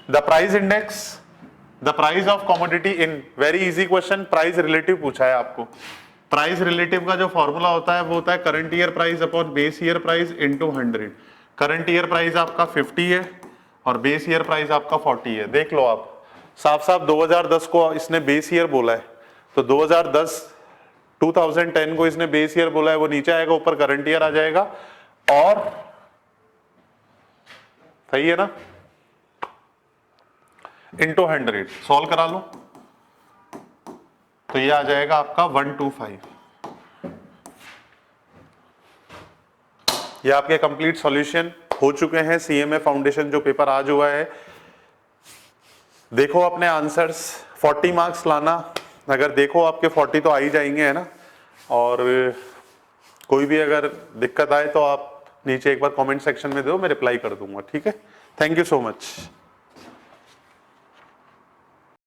A: the price index, the price of commodity in, very easy question, price relative पूछा है आपको। प्राइस रिलेटिव का जो फॉर्मूला होता है वो होता है current year price upon base year price into 100। Current year price आपका 50 है और बेस ईयर प्राइस आपका 40 है। देख लो आप, साफ साफ 2010 को इसने बेस ईयर बोला है, तो 2010 को इसने बेस ईयर बोला है, वो नीचे आएगा, ऊपर करंट ईयर आ जाएगा, और सही है ना, इंटू 100 सॉल्व करा लो तो ये आ जाएगा आपका 125। ये आपके कंप्लीट सॉल्यूशन हो चुके हैं। सीएमए फाउंडेशन जो पेपर आज हुआ है, देखो अपने आंसर्स, 40 मार्क्स लाना। अगर देखो आपके 40 तो आ ही जाएंगे, है ना। और कोई भी अगर दिक्कत आए तो आप नीचे एक बार कमेंट सेक्शन में दो, मैं रिप्लाई कर दूंगा, ठीक है। Thank you so much.